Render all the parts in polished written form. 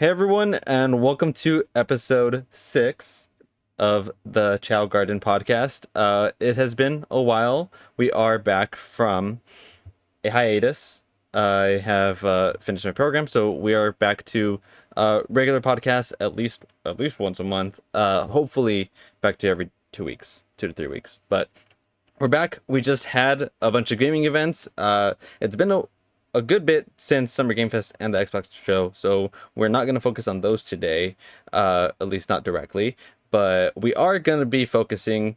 Hey everyone, and welcome to episode 6 of the Chao Garden Podcast. It has been a while. We are back from a hiatus. I have finished my program, so we are back to regular podcasts at least once a month. Hopefully back to every 2 weeks, 2 to 3 weeks. But we're back. We just had a bunch of gaming events. It's been a good bit since Summer Game Fest and the Xbox show, so we're not going to focus on those today, at least not directly. But we are going to be focusing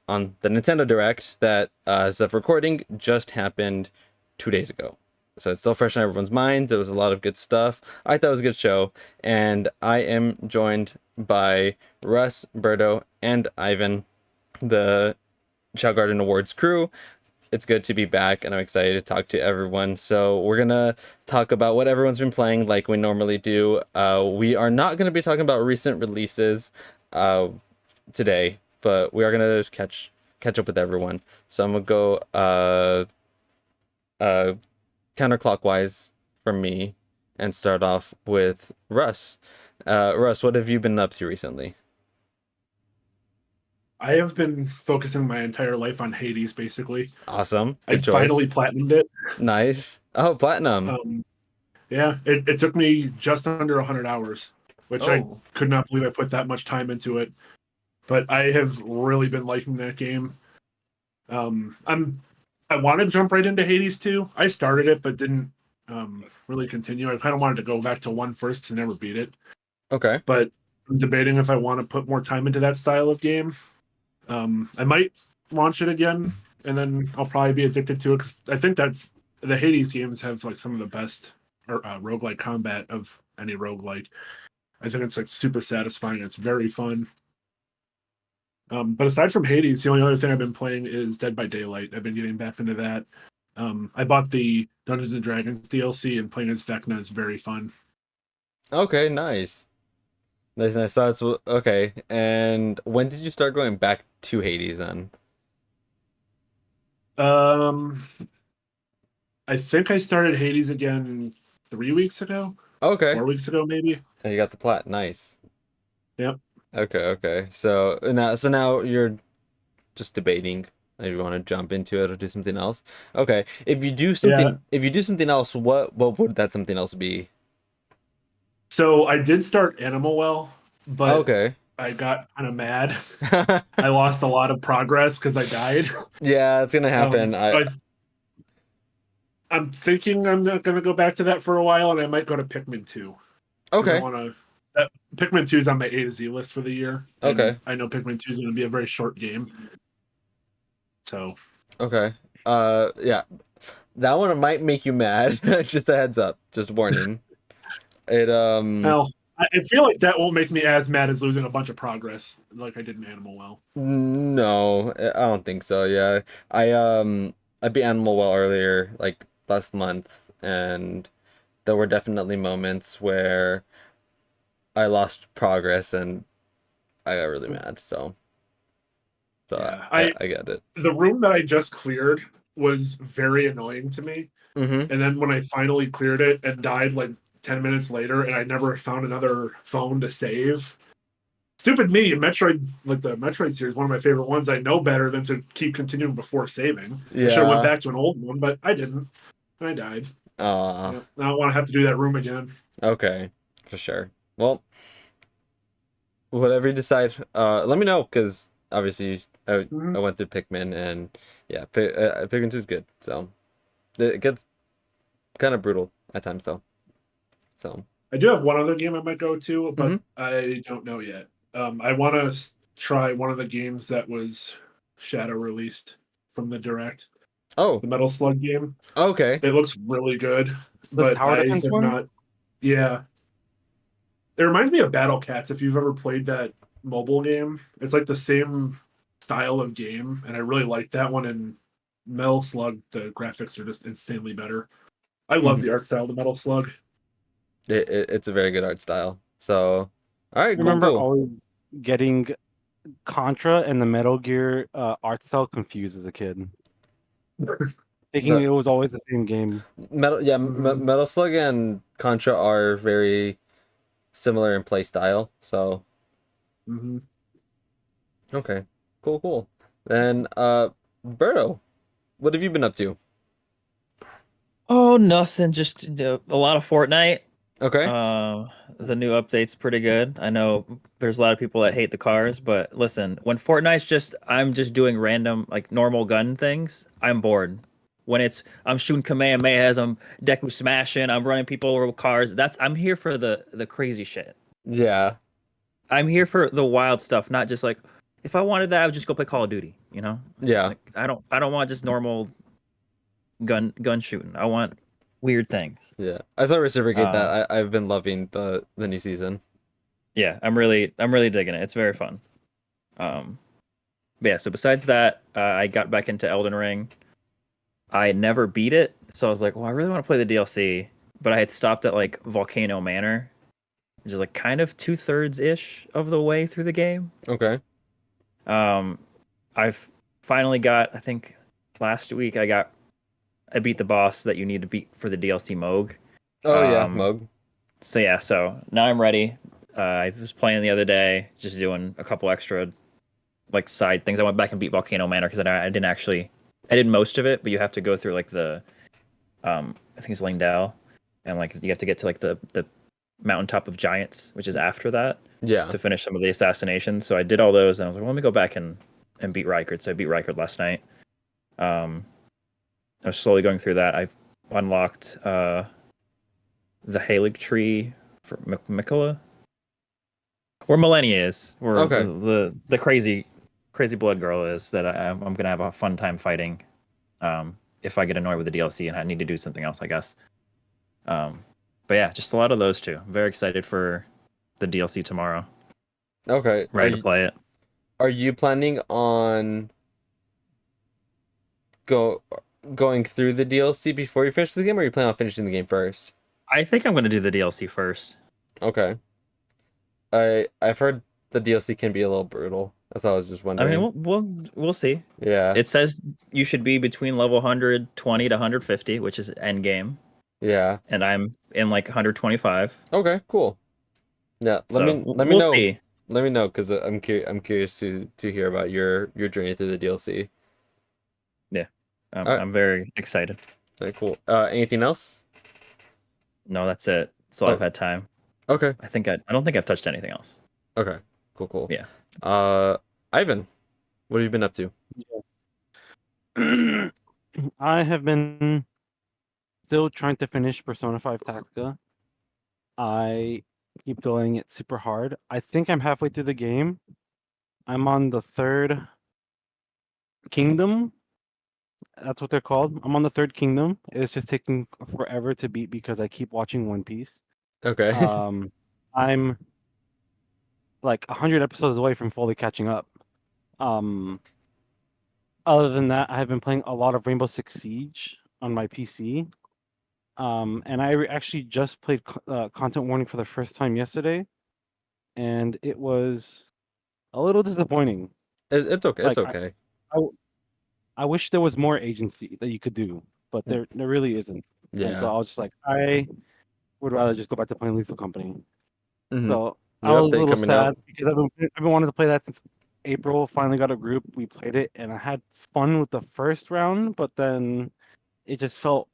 on the Nintendo Direct that, as of recording, just happened 2 days ago. So it's still fresh on everyone's mind. There was a lot of good stuff. I thought it was a good show, and I am joined by Russ, Berto, and Ivan, the Chao Garden Awards crew. It's good to be back, and I'm excited to talk to everyone. So we're gonna talk about what everyone's been playing, like we normally do. We are not gonna be talking about recent releases today, but we are gonna catch up with everyone. So I'm gonna go uh counterclockwise from me and start off with Russ. Russ, what have you been up to recently? I have been focusing my entire life on Hades, basically. Awesome, I good finally choice. platinumed it. Nice. Oh, platinum. Um, yeah, it took me just under 100 hours, which I Oh. could not believe I put that much time into it. But I have really been liking that game. I want to jump right into Hades too. I started it, but didn't really continue. I kind of wanted to go back to one first because I never beat it. Okay. But I'm debating if I want to put more time into that style of game. I might launch it again, and then I'll probably be addicted to it because I think that's the Hades games have like some of the best roguelike combat of any roguelike. I think it's like super satisfying. It's very fun. But aside from Hades, the only other thing I've been playing is Dead by Daylight. I've been getting back into that. I bought the Dungeons and Dragons DLC, and playing as Vecna is very fun. Okay, nice. Nice, nice. So that's okay. And when did you start going back to Hades then? Um, I think I started Hades again 3 weeks ago, Okay. 4 weeks ago, maybe. And you got the plat. Nice. Yep. Okay, okay. So now you're just debating if you want to jump into it or do something else. Okay. Yeah. If you do something else, what would that something else be? So I did start Animal Well, but Okay. I got kind of mad. I lost a lot of progress because I died. Yeah, it's gonna happen. So I'm thinking I'm not going to go back to that for a while, and I might go to Pikmin 2 because I Okay. want to. Pikmin 2 is on my A to Z list for the year, and Okay. I know Pikmin 2 is going to be a very short game. So, Okay. Yeah. That one might make you mad. Just a heads up. Just warning. It well, I feel like that won't make me as mad as losing a bunch of progress like I did in Animal Well. No, I don't think so. Yeah. I beat Animal Well earlier, like last month, and there were definitely moments where I lost progress and I got really mad. So Yeah, I get it. the room that I just cleared was very annoying to me. Mm-hmm. And then when I finally cleared it and died like 10 minutes later, and I never found another phone to save. Stupid me, Metroid, like the Metroid series, one of my favorite ones. I know better than to keep continuing before saving. I should have went Yeah. back to an old one, but I didn't. And I died. Uh, Yeah, I don't want to have to do that room again. okay. For sure. Well, whatever you decide, let me know because obviously I Mhm. went through Pikmin and yeah, Pikmin 2 is good. So it gets kind of brutal at times though. So. I do have one other game I might go to, but Mm-hmm. I don't know yet. I want to try one of the games that was shadow released from the direct, Oh, the Metal Slug game. okay. It looks really good, The but tower I defense have one? not. Yeah, it reminds me of Battle Cats. If you've ever played that mobile game, it's like the same style of game, and I really like that one. And Metal Slug, the graphics are just insanely better. I love Mm-hmm. the art style of the Metal Slug. It's a very good art style. So, all right, I cool, remember cool. always getting Contra and the Metal Gear art style confused as a kid, thinking The it was always the same game. Metal, yeah, Mhm. Metal Slug and Contra are very. similar in play style. So Hmm. okay, cool. Then Berto, what have you been up to? Oh, nothing. Just a lot of Fortnite. Okay. Uh, the new update's pretty good. I know there's a lot of people that hate the cars, but listen, when Fortnite's just I'm just doing random like normal gun things, I'm bored. When it's I'm shooting Kamehamehas, I'm Deku smashing, I'm running people over with cars. I'm here for the crazy shit. Yeah. I'm here for the wild stuff, not just like if I wanted that, I would just go play Call of Duty. You know, it's Yeah. like I don't want just normal gun shooting. I want weird things. Yeah. I saw reciprocate Um, that. I've been loving the new season. yeah, I'm really digging it. It's very fun. Um, but yeah. So besides that, I got back into Elden Ring. I never beat it, so I was like, well, I really want to play the DLC, but I had stopped at like Volcano Manor, which is like kind of 2/3 ish of the way through the game. Okay. Um, I've finally got. I think last week I beat the boss that you need to beat for the DLC Moog. Oh yeah, Um, Mug. so yeah, so now I'm ready. I was playing the other day, just doing a couple extra like side things. I went back and beat Volcano Manor because I didn't actually I did most of it, but you have to go through like the I think it's Lingdal, and like you have to get to like the mountaintop of giants, which is after that Yeah. to finish some of the assassinations. So I did all those, and I was like, well, let me go back and beat Rykard. So I beat Rykard last night. Um, I was slowly going through that. I've unlocked the Halig tree for Mikola, where Millennia is, where Okay. the crazy blood girl is. That I'm gonna have a fun time fighting. If I get annoyed with the DLC and I need to do something else, I guess. But yeah, just a lot of those two. I'm very excited for the DLC tomorrow. Okay. Ready to play it. Are you planning on go going through the DLC before you finish the game, or are you planning on finishing the game first? I think I'm gonna do the DLC first. Okay. I've heard the DLC can be a little brutal. That's what I was just I mean, wondering. we'll see. Yeah. It says you should be between level 120 to 150, which is end game, Yeah. and I'm in like 125. Okay, cool. Yeah, So let me we'll know. see. Let me know because I'm curious to hear about your journey through the DLC. Yeah, All right, I'm very excited. very cool. Anything else? No, that's it. That's all Oh, I've had time. okay. I don't think I've touched anything else. Okay. Cool. Yeah. Ivan, what have you been up to? I have been still trying to finish Persona 5 Tactica. I keep delaying it super hard. I think I'm halfway through the game. I'm on the third kingdom. That's what they're called. I'm on the third kingdom. It's just taking forever to beat because I keep watching One Piece. Okay. I'm like 100 episodes away from fully catching up. Um, Other than that, I have been playing a lot of Rainbow Six Siege on my PC. And I actually just played Content Warning for the first time yesterday, and it was a little disappointing. It's okay. It's Like okay. I, I wish there was more agency that you could do, but there really isn't. And so Yeah. I was just like, I would rather just go back to playing Lethal Company. Mm-hmm. So I New was a update little coming out. sad because I've been wanting to play that since April. Finally got a group. We played it, and I had fun with the first round, but then it just felt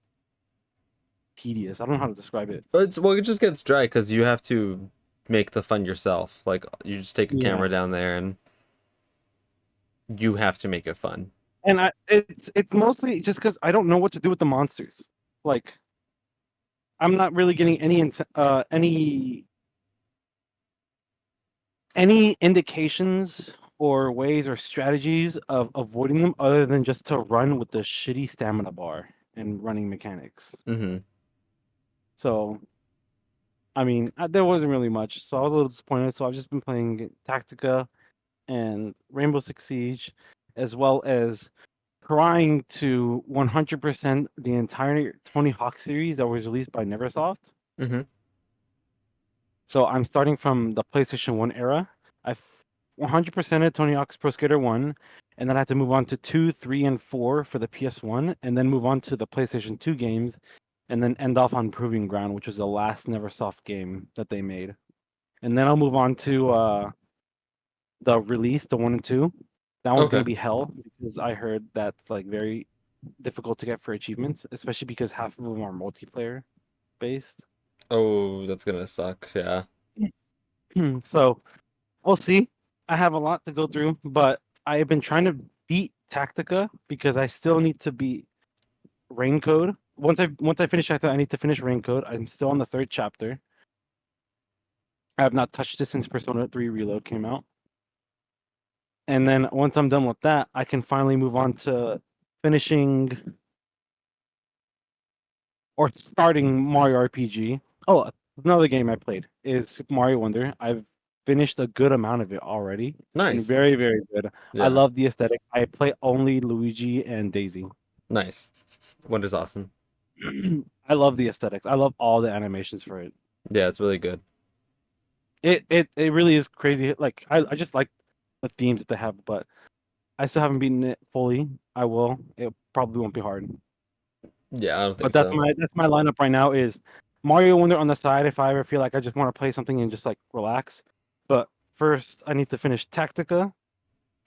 tedious. I don't know how to describe it. It just gets dry because you have to make the fun yourself. Like you just take a Yeah, camera down there and you have to make it fun. and it's mostly just because I don't know what to do with the monsters. Like I'm not really getting any indications or ways or strategies of avoiding them other than just to run with the shitty stamina bar and running mechanics. Mm-hmm. So I mean, there wasn't really much, so I was a little disappointed. So I've just been playing Tactica and Rainbow Six Siege, as well as trying to 100% the entire Tony Hawk series that was released by Neversoft. Mm-hmm. So I'm starting from the PlayStation 1 era. I've 100%ed Tony Hawk's Pro Skater 1, and then I had to move on to 2, 3, and 4 for the PS1, and then move on to the PlayStation 2 games, and then end off on Proving Ground, which was the last Neversoft game that they made. and then I'll move on to the release, the 1 and 2. That one's Okay. gonna be hell because I heard that's like very difficult to get for achievements, especially because half of them are multiplayer based. Oh, that's gonna suck. Yeah. So we'll see. I have a lot to go through, but I have been trying to beat Tactica because I still need to beat Raincode. Once I finish Tactica, I need to finish Raincode. I'm still on the 3rd chapter. I have not touched it since Persona 3 Reload came out. And then once I'm done with that, I can finally move on to finishing or starting Mario RPG. Oh, another game I played is Super Mario Wonder. I've finished a good amount of it already. And Nice. very, very good. I Yeah. love the aesthetic. I play only Luigi and Daisy. Nice. Wonder's awesome. I love the aesthetics. I love all the animations for it. Yeah, it's really good. It really is crazy. Like I just like the themes that they have, but I still haven't beaten it fully. I will. It probably won't be hard. Yeah, I don't think But that's so. my lineup right now is Mario Wonder on the side if I ever feel like I just want to play something and just like relax. But first I need to finish Tactica,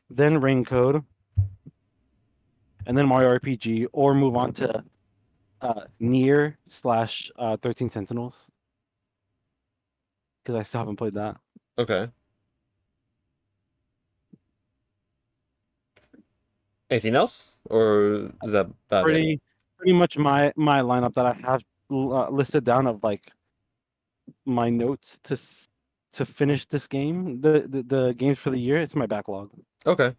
then Raincode, and then Mario RPG, or move on to Nier slash 13 Sentinels. Because I still haven't played that. Okay. Anything else, or is that about it? Pretty much my lineup that I have listed down of like my notes to finish this game, the games for the year. It's my backlog. Okay.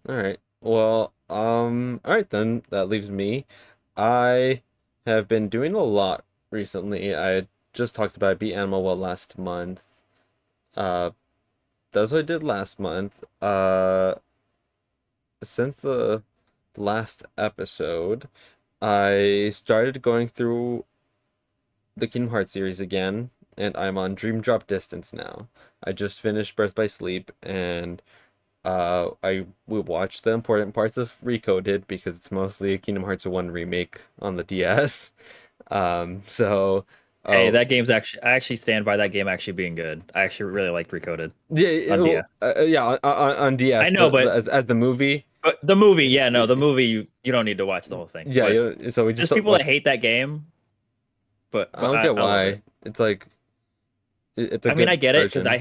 All right. Well, all right then. That leaves me. I have been doing a lot recently. I just talked about I beat Animal Well last month. Uh, that's what I did last month. Since the last episode, I started going through the Kingdom Hearts series again, and I'm on Dream Drop Distance now. I just finished Birth by Sleep, and I will watch the important parts of Recoded because it's mostly a Kingdom Hearts 1 remake on the DS. So Hey, oh that game's actually I actually stand by that game actually being good. I actually really like Recoded yeah, on DS. yeah, on DS, I know, but but as the movie, the movie, yeah, no, the movie you don't need to watch the whole thing. yeah, But so we just there's people that watched. hate that game, I but don't get I love it. why. It's like it's a I mean, I good get it because version.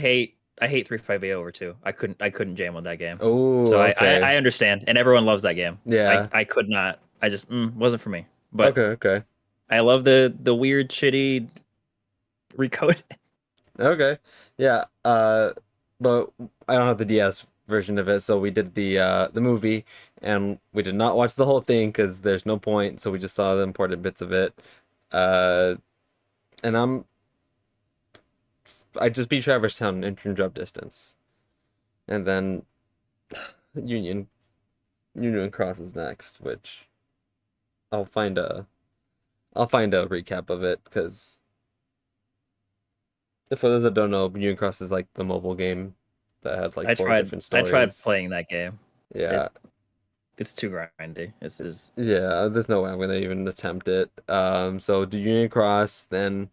I hate 358 over 2. I couldn't jam with that game. Oh, So okay. I understand, and everyone loves that game. Yeah. I could not. I just wasn't for me. But Okay, okay. I love the weird shitty recode. Okay. Yeah. But I don't have the DS version of it, so we did the movie, and we did not watch the whole thing because there's no point, so we just saw the important bits of it. Uh, and I just beat Traverse Town in Dream Drop Distance, and then Union Union Cross is next, which I'll find a recap of it because for those that don't know, Union Cross is like the mobile game that had like four different I tried stories. playing that game. Yeah, It's too grindy. This is yeah. There's no way I'm gonna even attempt it. So the Union Cross, then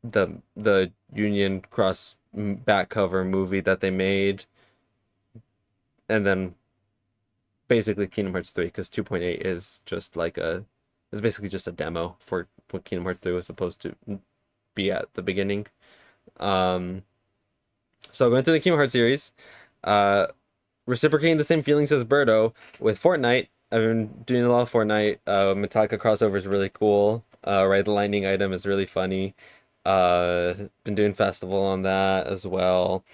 the Union Cross back cover movie that they made, and then basically Kingdom Hearts 3 because 2.8 is just like it's basically just a demo for what Kingdom Hearts 3 was supposed to be at the beginning. Um, so going through the Kingdom Hearts series, uh, reciprocating the same feelings as Birdo with Fortnite. I've been doing a lot of Fortnite. Metallica crossover is really cool. Ride the Lightning item is really funny. Been doing festival on that as well,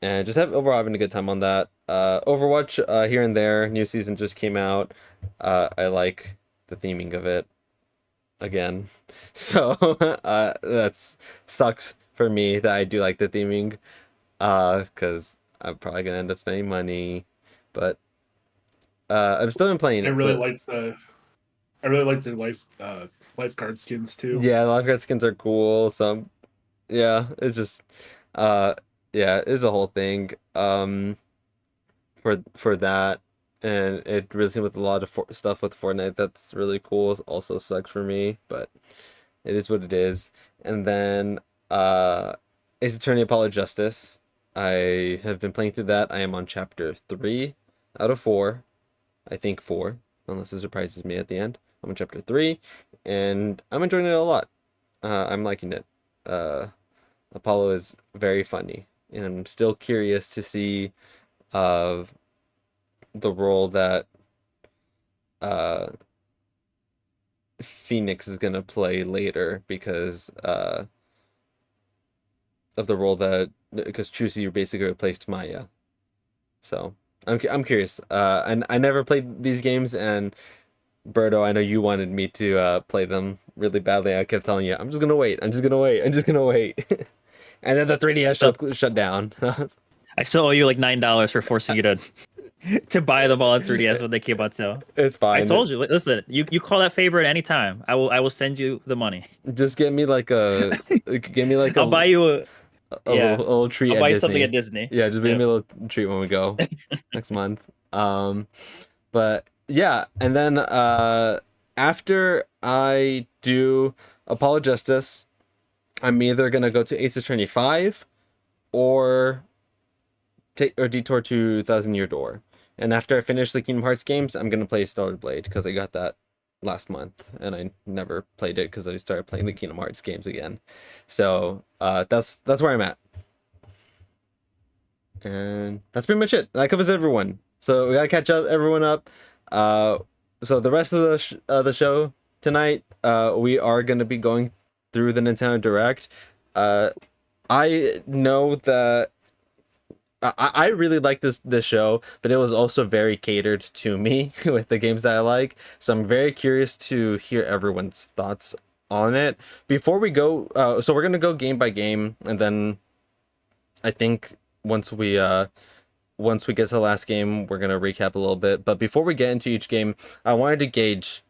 and just have overall having a good time on that. Overwatch here and there. New season just came out. I like the theming of it again, so that's sucks for me that I do like the theming. Because I'm probably gonna end up spending money, but I'm still been playing I it. really So like the I really like the lifeguard skins too. yeah, the lifeguard skins are cool. So yeah, it's just uh yeah, it's a whole thing for that, and it really seems with a lot of stuff with Fortnite that's really cool. Also sucks for me, but it is what it is. And then Ace Attorney Apollo Justice. I have been playing through that. I am on chapter 3 out of 4. I think 4, unless it surprises me at the end. I'm on chapter 3, and I'm enjoying it a lot. I'm liking it. Apollo is very funny, and I'm still curious to see of the role that uh, Phoenix is gonna play later because of the role that because Trucy basically replaced Maya. So I'm curious. I never played these games, and Berto, I know you wanted me to play them really badly. I kept telling you, I'm just gonna wait. I'm just gonna wait. I'm just gonna wait. And then the 3DS shut down. I still owe you like $9 for forcing you to buy them all on 3DS when they came on sale. It's fine. I told you. Listen, you call that favor at any time. I will send you the money. Just give me like a I'll buy you a little treat I'll at buy you Disney. something at Disney. Yeah, just give me a little treat when we go next month. But yeah, and then after I do Apollo Justice, I'm either gonna go to Ace Attorney 5 or Detour to Thousand Year Door. And after I finish the Kingdom Hearts games, I'm gonna play Stellar Blade because I got that last month and I never played it because I started playing the Kingdom Hearts games again. So that's where I'm at. And that's pretty much it. That covers everyone. So we gotta catch everyone up. So the rest of the show tonight, we are gonna be going through the Nintendo Direct. I know that I really like this show, but it was also very catered to me with the games that I like. So I'm very curious to hear everyone's thoughts on it. Before we go, so we're gonna go game by game, and then I think once we get to the last game, we're gonna recap a little bit. But before we get into each game, I wanted to gauge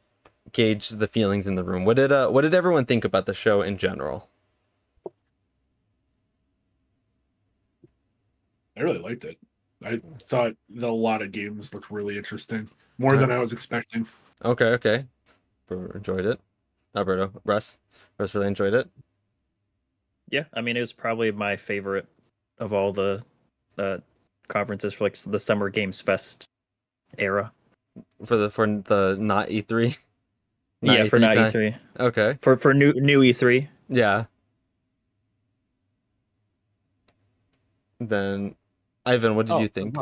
the feelings in the room. What did everyone think about the show in general? I really liked it. I thought a lot of games looked really interesting, more than I was expecting. Okay. Enjoyed it. Alberto, Russ really enjoyed it. Yeah, I mean, it was probably my favorite of all the conferences for like the Summer Games Fest era. For the not E3. Yeah, for not time. E3. Okay. For new E3. Yeah. Then, Ivan, what did you think?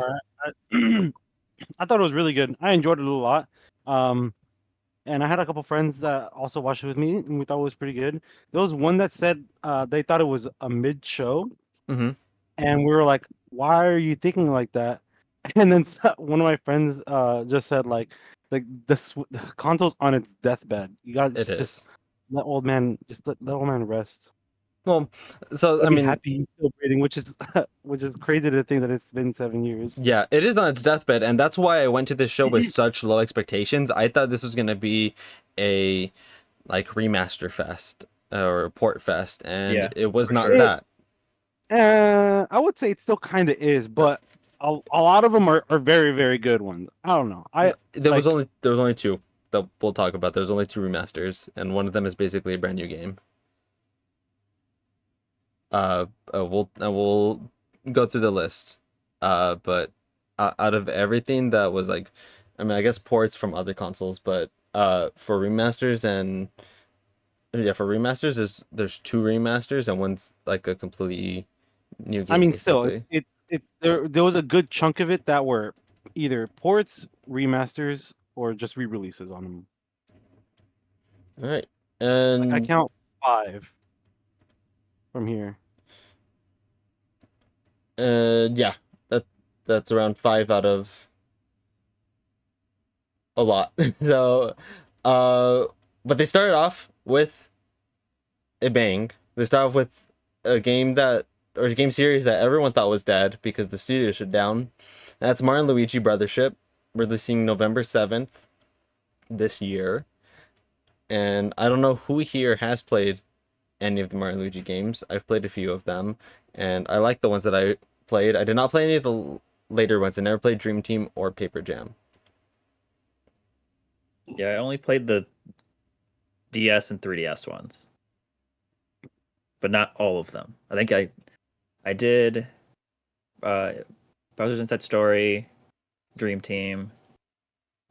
I thought it was really good. I enjoyed it a lot. And I had a couple friends that also watched it with me, and we thought it was pretty good. There was one that said they thought it was a mid-show, Mm-hmm. and we were like, "Why are you thinking like that?" And then one of my friends just said like the console's on its deathbed. You guys just let old man rest. Well, so I mean, happy he's still breathing, which is crazy to think that it's been 7 years. Yeah, it is on its deathbed, and that's why I went to this show with such low expectations. I thought this was gonna be a like remaster fest or port fest, and it was not that. I would say it still kind of is, but a lot of them are very, very good ones. I don't know. There was only 2 that we'll talk about. There was only 2 remasters, and one of them is basically a brand new game. We'll go through the list. But out of everything that was like, I mean, I guess ports from other consoles, but for remasters there's 2 remasters and one's like a completely new game. I mean, still, there was a good chunk of it that were either ports, remasters, or just re-releases on them. All right, and I count 5 from here. Yeah, that's around 5 out of a lot. So, but they started off with a bang. They started off with a game series that everyone thought was dead because the studio shut down. And that's Mario and Luigi Brothership, releasing November 7th this year. And I don't know who here has played any of the Mario and Luigi games. I've played a few of them, and I like the ones that I played. I did not play any of the later ones. I never played Dream Team or Paper Jam. Yeah, I only played the DS and 3DS ones. but not all of them. I think I did Bowser's Inside Story, Dream Team,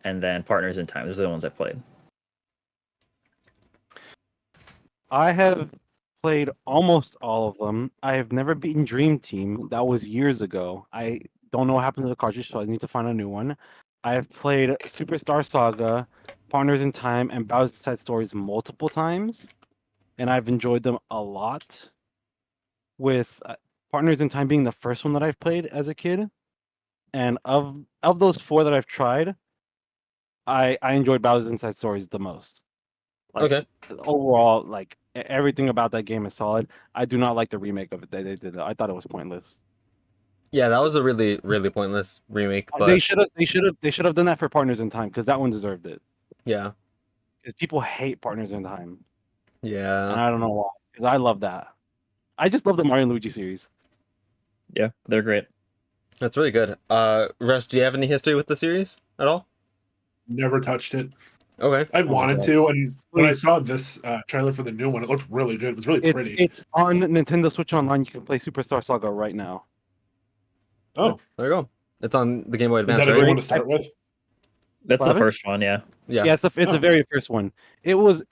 and then Partners in Time. Those are the ones I've played. I have played almost all of them. I have never beaten Dream Team. That was years ago. I don't know what happened to the cartridge, so I need to find a new one. I have played Superstar Saga, Partners in Time, and Bowser's Inside Stories multiple times, and I've enjoyed them a lot. With Partners in Time being the first one that I've played as a kid, and of those 4 that I've tried, I enjoyed Bowser's Inside Stories the most. Like, Okay. overall, like everything about that game is solid. I do not like the remake of it. They did. I thought it was pointless. Yeah, that was a really, really pointless remake, They but should have done that for Partners in Time because that one deserved it. yeah. Because people hate Partners in Time, and Yeah. I don't know why. Because I love that. I just love the Mario and Luigi series. Yeah, they're great. That's really good. Russ, do you have any history with the series at all? Never touched it. Okay. I've Oh my wanted God. to, and when I saw this trailer for the new one, it looked really good. It was really pretty. It's on Nintendo Switch Online. You can play Superstar Saga right now. Oh, There you go. It's on the Game Boy is Advance, that a right? good one to start with? That's What the happened? first one, yeah. Yeah. Yeah, it's the Oh. very first one. It was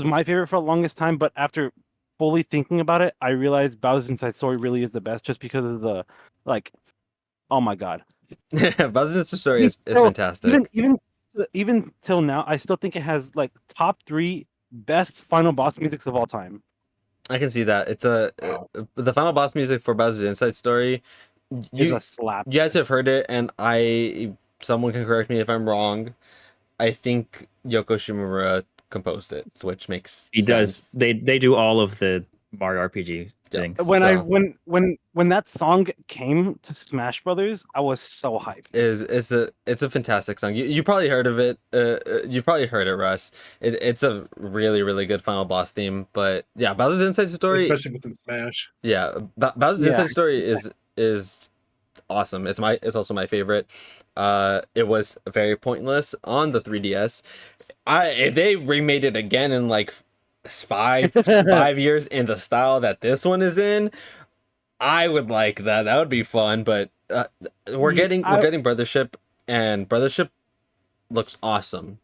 my favorite for the longest time, but after fully thinking about it, I realized Bowser's Inside Story really is the best just because of the like. Oh my God. Bowser's Inside Story is Still, fantastic. Even till now, I still think it has like top 3 best final boss musics of all time. I can see that. It's Wow. the final boss music for Bowser's Inside Story. Is You a slap. guys have heard it, and someone can correct me if I'm wrong. I think Yoko Shimomura composed it, which makes He sense. does. They do all of the Mario RPG Yeah. things. When that song came to Smash Brothers, I was so hyped. It's a fantastic song. You probably heard of it. You probably heard it, Russ. It's a really, really good final boss theme. But yeah, Bowser's Inside Story. Especially if it's in Smash. Yeah, Bowser's Yeah. Inside Story is awesome. It's also my favorite. It was very pointless on the 3DS. If they remade it again in like 5 years in the style that this one is in, I would like that. That would be fun. But we're getting Brothership, and Brothership looks awesome.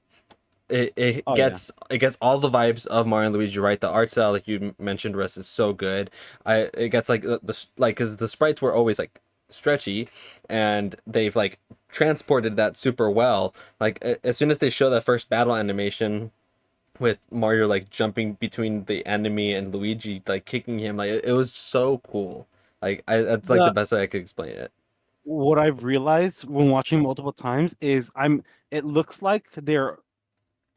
It Oh, gets all the vibes of Mario and Luigi, right? The art style, like you mentioned, Russ, is so good. It gets like the like because the sprites were always like stretchy, and they've like transported that super well. Like as soon as they show that first battle animation with Mario like jumping between the enemy and Luigi like kicking him, like it was so cool. Like that's like the best way I could explain it. What I've realized when watching multiple times is it looks like they're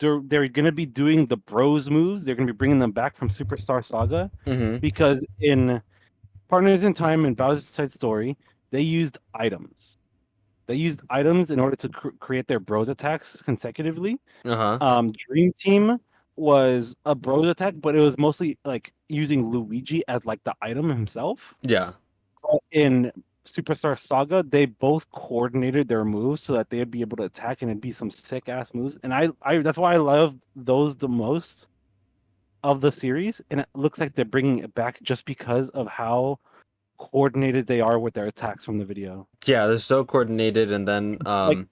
gonna be doing the bros moves. They're gonna be bringing them back from Superstar Saga Mm-hmm. because in Partners in Time and Bowser's Inside Story, they used items. They used items in order to create their bros attacks consecutively. Uh-huh. Dream Team was a bros attack, but it was mostly like using Luigi as like the item himself. Yeah. But in Superstar Saga, they both coordinated their moves so that they'd be able to attack and it'd be some sick ass moves. And I that's why I love those the most of the series. And it looks like they're bringing it back just because of how coordinated they are with their attacks from the video. Yeah, they're so coordinated, and then Like-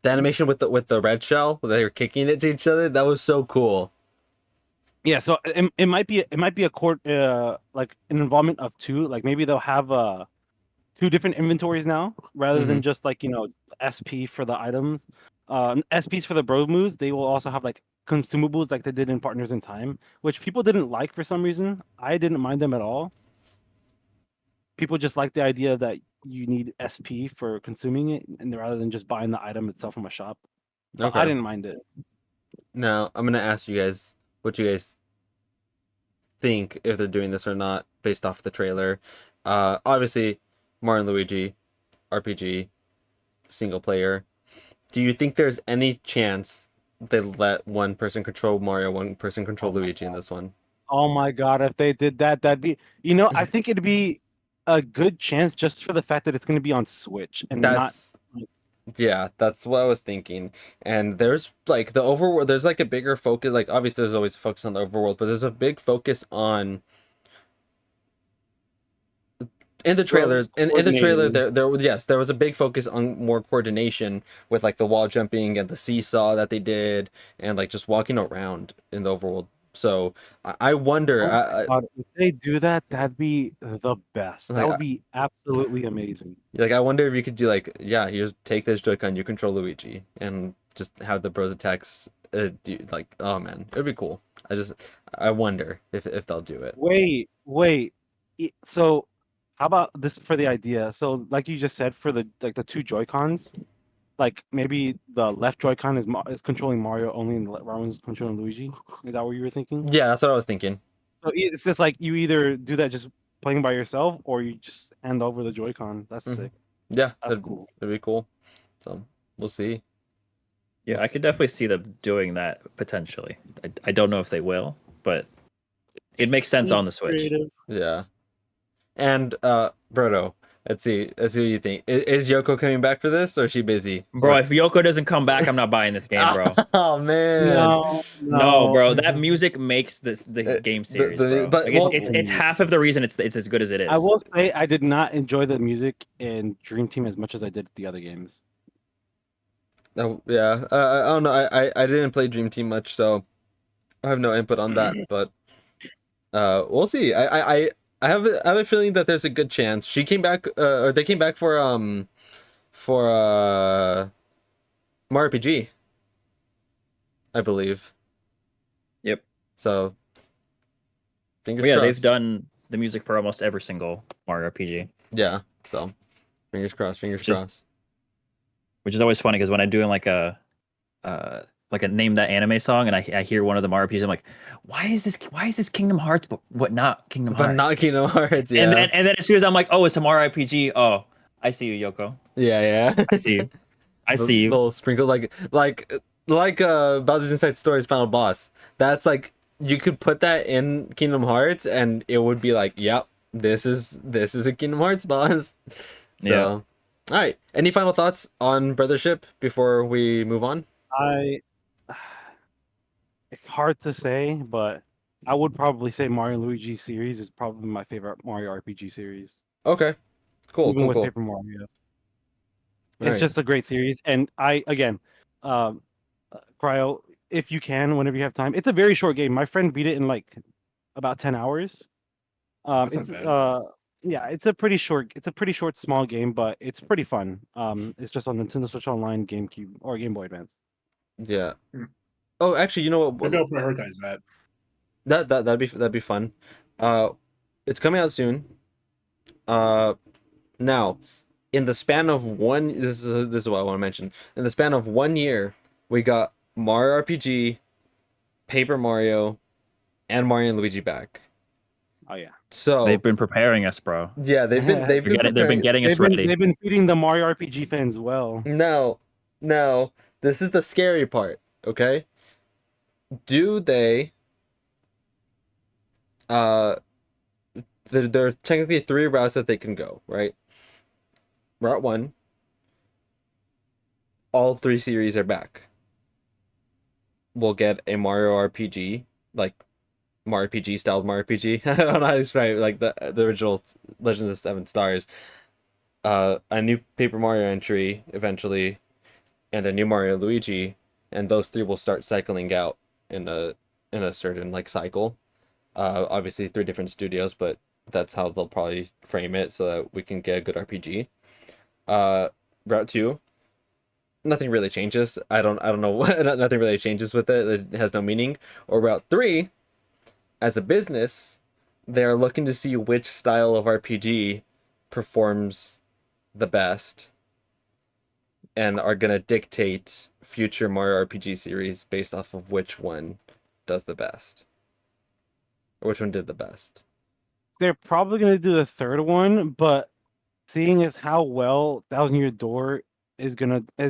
the animation with the red shell, where they were kicking it to each other, that was so cool. Yeah, so it might be a like an involvement of 2. Like maybe they'll have 2 different inventories now rather than just like SP for the items, SPs for the bro moves. They will also have like consumables like they did in Partners in Time, which people didn't like for some reason. I didn't mind them at all. People just like the idea that you need SP for consuming it, and rather than just buying the item itself from a shop. But Okay. I didn't mind it. Now I'm gonna ask you guys what you guys think if they're doing this or not based off the trailer. Obviously, Mario and Luigi, RPG, single player. Do you think there's any chance they let one person control Mario, one person control Luigi in this one? Oh my God, if they did that, that'd be, I think it'd be a good chance just for the fact that it's going to be on Switch and Yeah, that's what I was thinking. And there's like the overworld, there's like a bigger focus. Like obviously there's always a focus on the overworld, but there's a big focus on In the trailers, in the trailer, coordinating. there was a big focus on more coordination with like the wall jumping and the seesaw that they did, and like just walking around in the overworld. So I wonder, Oh my God, if they do that, that'd be the best. That like would be absolutely amazing. I wonder if you could do like, yeah, here's take this Joy-Con, you control Luigi, and just have the bros attacks. Do like, oh man, it'd be cool. I wonder if they'll do it. Wait. So, how about this for the idea? So, like you just said, for the two Joy-Cons, like maybe the left Joy-Con is controlling Mario only, and the right one's controlling Luigi. Is that what you were thinking? Yeah, that's what I was thinking. So it's just like you either do that just playing by yourself, or you just hand over the Joy-Con. That's Mhm. sick. Yeah, That's cool. that'd be cool. So we'll see. Yeah, I could definitely see them doing that potentially. I don't know if they will, but it makes sense on the Switch. Creative. Yeah. And Brodo, let's see what you think. Is Yoko coming back for this, or is she busy? Bro, if Yoko doesn't come back, I'm not buying this game, bro. Oh man. No, bro. That music makes the game series, bro. but Like, well, it's half of the reason it's as good as it is. I will say I did not enjoy the music in Dream Team as much as I did the other games. oh, yeah. I don't know. I didn't play Dream Team much, so I have no input on that. But we'll see. I have a feeling that there's a good chance she came back. Or they came back for Mario RPG, I believe. Yep. So fingers But yeah, crossed. they've done the music for almost every single Mario RPG, Yeah. So fingers crossed. Fingers Just- crossed. which is always funny because when I'm doing like a name that anime song and I hear one of the Mario RPGs, I'm like, why is this Kingdom Hearts, but what not Kingdom Hearts? But not Kingdom Hearts. Yeah. And then as soon as I'm like, oh, it's a Mario RPG. Oh, I see you, Yoko. Yeah. I see you. I see you. Little sprinkles like Bowser's Inside Story's final boss. That's like you could put that in Kingdom Hearts and it would be like, yep, this is a Kingdom Hearts boss. So, Yeah. all right. Any final thoughts on Brothership before we move on? It's hard to say, but I would probably say Mario and Luigi series is probably my favorite Mario RPG series, Okay. Cool. even with Cool. Paper Mario. It's Alright. just a great series, and Cryo, if you can, whenever you have time, it's a very short game. My friend beat it in like about 10 hours. That's not bad. Yeah, it's a pretty short, small game, but it's pretty fun. It's just on Nintendo Switch Online, GameCube, or Game Boy Advance. Yeah. Hmm. Oh, actually, you know what? Maybe I'll prioritize that. That'd be fun. It's coming out soon. Now, in the span of this is what I want to mention. In the span of 1 year, we got Mario RPG, Paper Mario, and Mario and Luigi back. Oh yeah, So They've been preparing us, bro. yeah, they've been They've been preparing- getting us ready. they've been feeding the Mario RPG fans well. No, this is the scary part. Okay, do they? There are technically 3 routes that they can go. Right. Route 1. All 3 series are back. We'll get a Mario RPG, like Mario RPG styled Mario RPG. I don't know how to describe it, like the original Legends of Seven Stars. A new Paper Mario entry eventually, and a new Mario Luigi, and those 3 will start cycling out in a certain like cycle. Obviously 3 different studios, but that's how they'll probably frame it so that we can get a good RPG. Route 2, nothing really changes. I don't know nothing really changes with it. It has no meaning. Or Route 3, as a business, they are looking to see which style of RPG performs the best and are going to dictate future Mario RPG series based off of which one does the best. Or which one did the best. They're probably gonna do the 3rd one, but seeing as how well Thousand Year Door is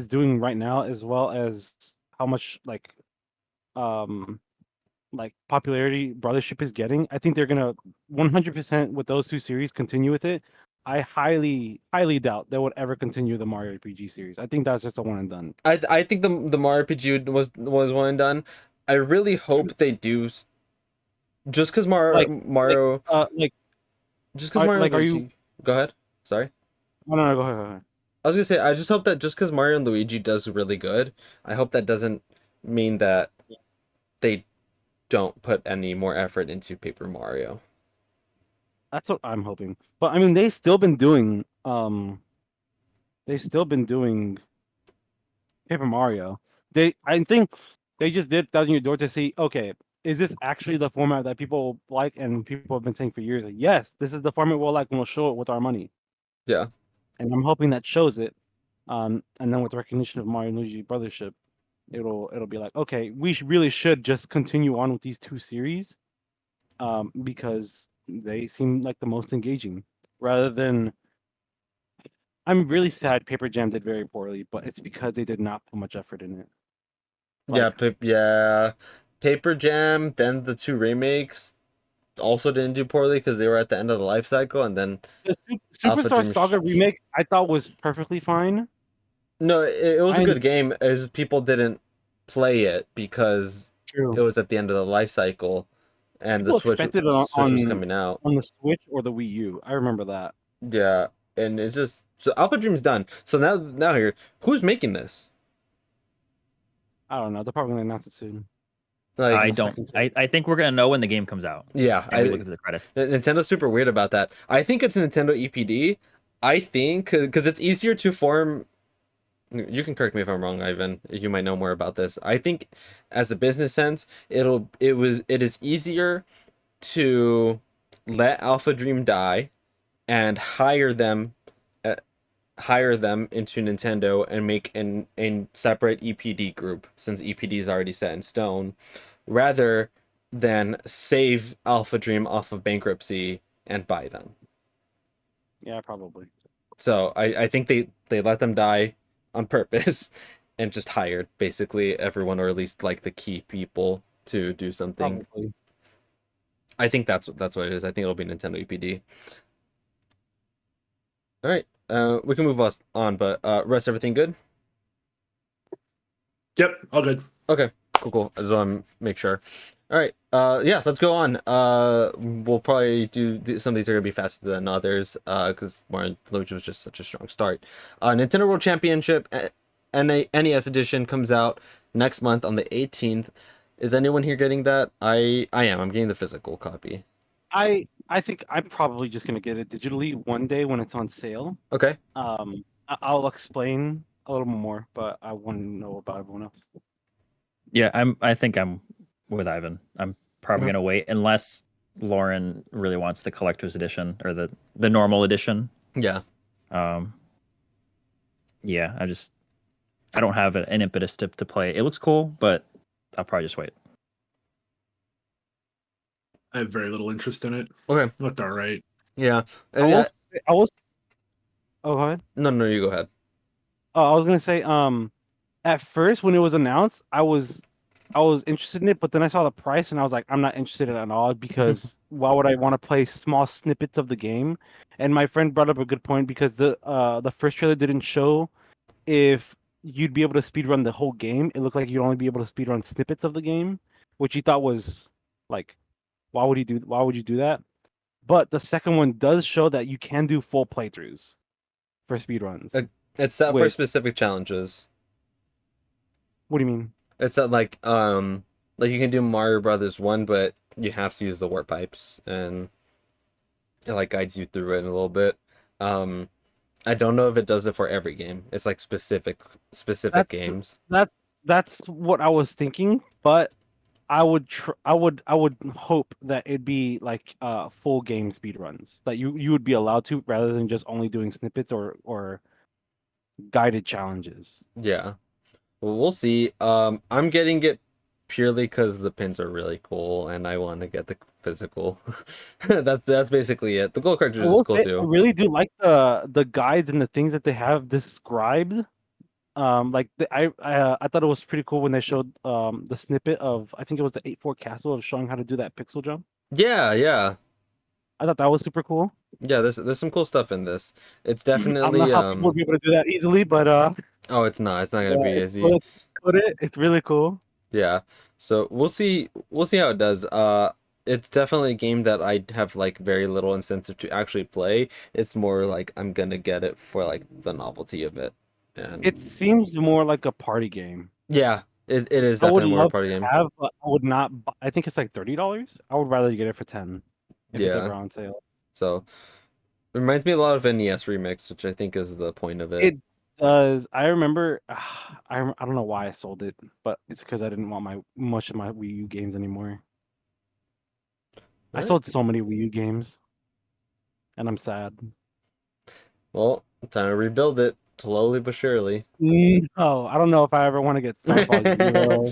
doing right now, as well as how much like popularity Brothership is getting, I think they're gonna 100% with those 2 series continue with it. I highly doubt they would ever continue the Mario RPG series. I think that's just a one and done. I think the Mario RPG was one and done. I really hope they do. Just because Mario, Like, just because Mario, are RPG, you Go ahead. Sorry. No, go ahead. Go ahead. I was gonna say, I just hope that just because Mario and Luigi does really good, I hope that doesn't mean that they don't put any more effort into Paper Mario. That's what I'm hoping. But I mean, they've still been doing Paper Mario. I think they just did Thousand Year Door to see, okay, is this actually the format that people like and people have been saying for years? Like, yes, this is the format we'll like and we'll show it with our money. Yeah. And I'm hoping that shows it. And then with the recognition of Mario and Luigi Brothership, it'll be like, okay, we really should just continue on with these two series, because they seem like the most engaging. Rather than, I'm really sad Paper Jam did very poorly, but it's because they did not put much effort in it. Like, Yeah. Paper Jam, then the two remakes also didn't do poorly because they were at the end of the life cycle, and then the Alpha Superstar Dream Saga remake I thought was perfectly fine. No, it was a I good game. It's just people didn't play it because True. it was at the end of the life cycle, and the People expected it Switch was coming out. on the Switch or the Wii U. I remember that. Yeah, and it's just so Alpha Dream's done. So now here, who's making this? I don't know. They're probably gonna announce it soon. Like, I don't. I think we're gonna know when the game comes out. yeah, And we look at the credits. Nintendo's super weird about that. I think it's Nintendo EPD. I think because it's easier to form. You can correct me if I'm wrong, Ivan. You might know more about this. I think, as a business sense, it is easier to let Alpha Dream die and hire them into Nintendo and make a separate EPD group, since EPD is already set in stone, rather than save Alpha Dream off of bankruptcy and buy them. Yeah, probably. So I think they let them die on purpose and just hired basically everyone, or at least like the key people, to do something. Probably. I think that's what it is. I think it'll be Nintendo EPD. All right, we can move on, but rest everything good. Yep, all good. Okay, cool. I just want to make sure. All right, yeah, let's go on. We'll probably some of these are gonna be faster than others, because Mario Luigi was just such a strong start. Nintendo World Championship NES edition comes out next month on the 18th. Is anyone here getting that? I am. I'm getting the physical copy. I think I'm probably just gonna get it digitally one day when it's on sale. Okay. I'll explain a little more, but I want to know about everyone else. Yeah, I think I'm with Ivan. I'm probably gonna wait unless Lauren really wants the collector's edition or the normal edition. Yeah. Yeah, I don't have an impetus to play. It looks cool, but I'll probably just wait. I have very little interest in it. Okay. It looked all right. Yeah. I was. Oh, go ahead. No, you go ahead. Oh, I was gonna say. At first when it was announced, I was interested in it, but then I saw the price and I was like, I'm not interested in it at all, because why would I want to play small snippets of the game? And my friend brought up a good point, because the first trailer didn't show if you'd be able to speedrun the whole game. It looked like you'd only be able to speedrun snippets of the game, which he thought was like, why would you do that? But the second one does show that you can do full playthroughs for speedruns. It's set for Wait. specific challenges. What do you mean? It's not like you can do Mario Brothers 1, but you have to use the warp pipes, and it like guides you through it in a little bit. I don't know if it does it for every game. It's like specific games. That's what I was thinking, but I would hope that it'd be like full game speedruns that you would be allowed to, rather than just only doing snippets or guided challenges. Yeah. Well, we'll see. I'm getting it purely because the pins are really cool, and I want to get the physical. That's basically it. The gold cartridge is cool I too. really do like the guides and the things that they have described. I thought it was pretty cool when they showed the snippet of, I think it was the 8-4 castle, of showing how to do that pixel jump. Yeah. I thought that was super cool. Yeah, there's some cool stuff in this. It's I definitely don't know how people would be able to do that easily, but oh, it's not gonna be easy. It's really cool. Yeah. So we'll see how it does. it's definitely a game that I have like very little incentive to actually play. It's more like I'm gonna get it for like the novelty of it. And It seems more like a party game. yeah, it is I would definitely more a love party to game. have, but I would not. I think it's like $30. I would rather get it for 10 if it's Yeah. ever on sale. So it reminds me a lot of NES Remix, which I think is the point of it. It does. I remember. I don't know why I sold it, but it's because I didn't want much of my Wii U games anymore. I Alright. sold so many Wii U games, and I'm sad. Well, time to rebuild it slowly but surely. Oh, I don't know if I ever want to get Star Fox Zero,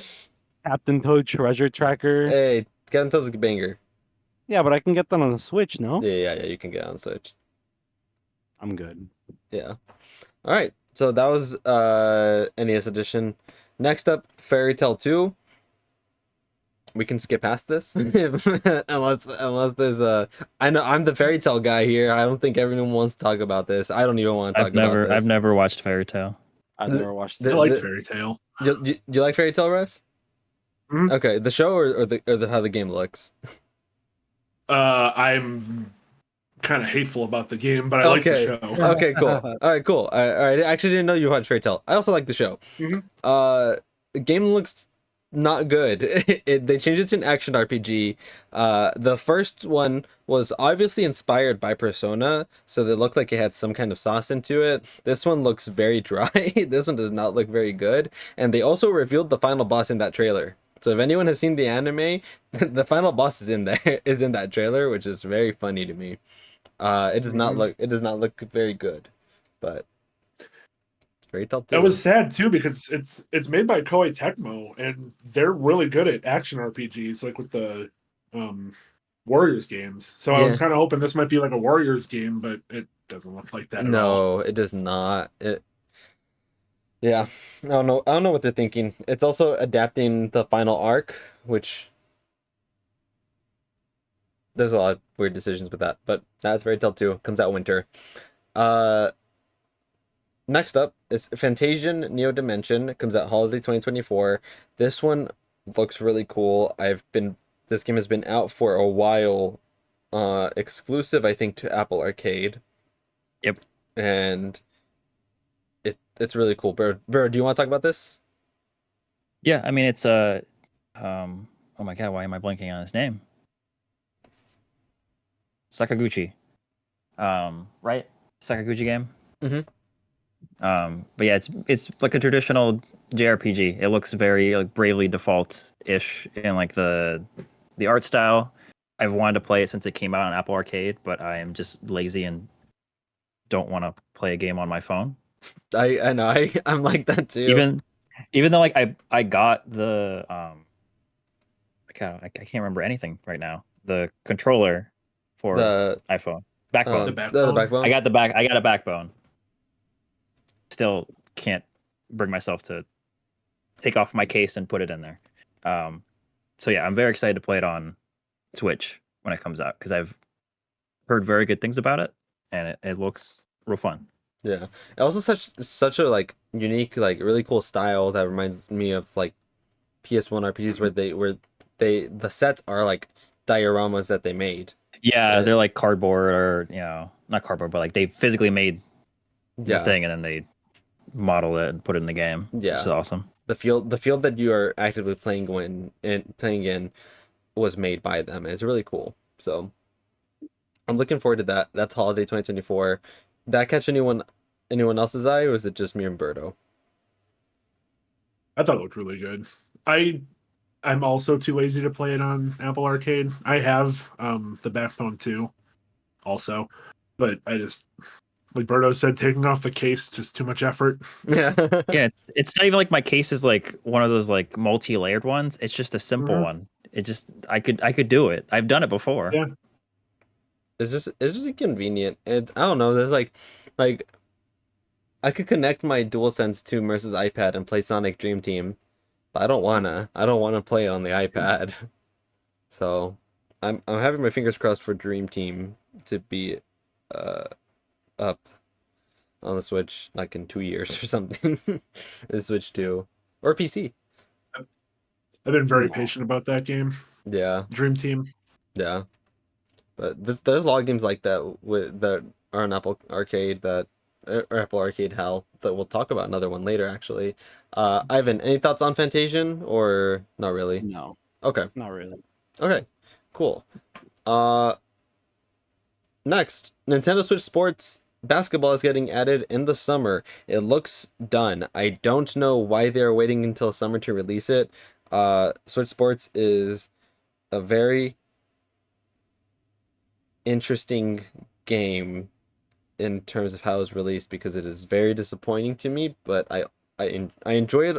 Captain Toad Treasure Tracker. Hey, Captain Toad's a banger. Yeah, but I can get them on the Switch. No, Yeah, you can get on Switch. I'm good. Yeah. All right. So that was NES edition. Next up, Fairy Tale 2. We can skip past this unless there's a I know I'm the fairy tale guy here. I don't think everyone wants to talk about this. I don't even want to talk about I've this. never watched Fairy Tale. I've The- never watched I it. like Fairy Tale. You like Fairy Tale, Russ? Mhm. Okay, the show or the how the game looks. I'm kind of hateful about the game, but I like the show. Okay, cool. All right, cool. I actually didn't know you watched Fairy Tale. I also like the show. Mhm. The game looks not good. They changed it to an action RPG. The first one was obviously inspired by Persona, so they looked like it had some kind of sauce into it. This one looks very dry. This one does not look very good. And they also revealed the final boss in that trailer. So if anyone has seen the anime, the final boss is in there, is in that trailer, which is very funny to me. It does not look very good, but Fairy Tale 2. That was sad too because it's made by Koei Tecmo and they're really good at action RPGs, like with the Warriors games. So I was Yeah. kind of hoping this might be like a Warriors game, but it doesn't look like that at all. No, it does not. Yeah, I don't know. I don't know what they're thinking. It's also adapting the final arc, which there's a lot of weird decisions with that. But that's Fairy Tale 2. Comes out winter. Uh, Next up is Fantasian Neo Dimension. Comes out holiday 2024. This one looks really cool. This game has been out for a while. Exclusive, I think, to Apple Arcade. Yep. And it's really cool. Bro, do you want to talk about this? Yeah, I mean it's oh my god, why am I blanking on his name? Sakaguchi. Right? Sakaguchi game. Mhm. But yeah, it's like a traditional JRPG. It looks very like Bravely Default-ish in like the art style. I've wanted to play it since it came out on Apple Arcade, but I am just lazy and don't want to play a game on my phone. I know I'm like that too. Even though like I got the I can't remember anything right now. The controller for the iPhone. Backbone. The Backbone? the backbone. I got a backbone. Still can't bring myself to take off my case and put it in there. So yeah, I'm very excited to play it on Switch when it comes out because I've heard very good things about it and it looks real fun. Yeah. Also such a like unique, like really cool style that reminds me of like PS1 RPGs where the sets are like dioramas that they made. Yeah, they're like cardboard or not cardboard, but like they physically made the Yeah. thing and then they model it and put it in the game. Yeah. Which is awesome. The field that you are actively playing in was made by them. It's really cool. So I'm looking forward to that. That's holiday 2024. Did that catch anyone else's eye, or was it just me and Berto? I thought it looked really good. I'm also too lazy to play it on Apple Arcade. I have the Backbone 2 also, but I just, like Berto said, taking off the case just too much effort. Yeah. Yeah, it's not even like my case is like one of those like multi-layered ones. It's just a simple Mhm. one. It just I could do it. I've done it before. Yeah. It's just inconvenient. I don't know. There's like I could connect my DualSense to Merce's iPad and play Sonic Dream Team, but I don't wanna play it on the iPad. So I'm having my fingers crossed for Dream Team to be up on the Switch like in 2 years or something. The Switch 2 or PC. I've been very patient about that game. Yeah. Dream Team. Yeah, but there's a lot of games like that that are on Apple Arcade or Apple Arcade Hell that we'll talk about another one later actually. Ivan, any thoughts on Fantasian or not really? No, Okay, not really. okay, cool. Uh, Next, Nintendo Switch Sports Basketball is getting added in the summer. It looks done. I don't know why they're waiting until summer to release it. Switch Sports is a very interesting game in terms of how it was released because it is very disappointing to me, but I enjoy it.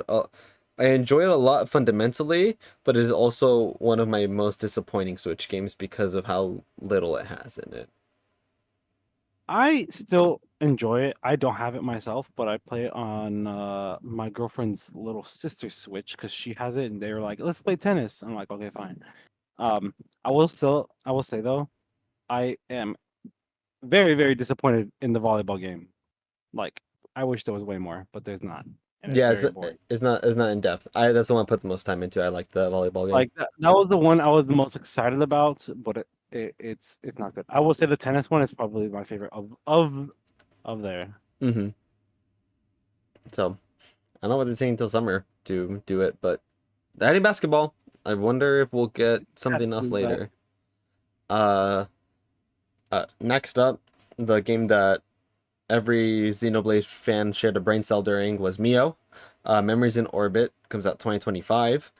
I enjoy it a lot fundamentally, but it is also one of my most disappointing Switch games because of how little it has in it. I still enjoy it. I don't have it myself, but I play it on my girlfriend's little sister's Switch because she has it, and they were like, "Let's play tennis." I'm like, "Okay, fine." Um, I will say though, I am very, very disappointed in the volleyball game. Like, I wish there was way more, but there's not, and it's Yeah, very boring. it's not in depth. That's the one I put the most time into. I like the volleyball game. Like that was the one I was the most excited about, but it's not good. I will say the tennis one is probably my favorite of there. Mm-hmm. So I don't know what they're saying until summer to do it, but adding basketball. I wonder if we'll get something else do that. later. Uh, Next up, the game that every Xenoblade fan shared a brain cell during was Mio. Memories in Orbit comes out 2025.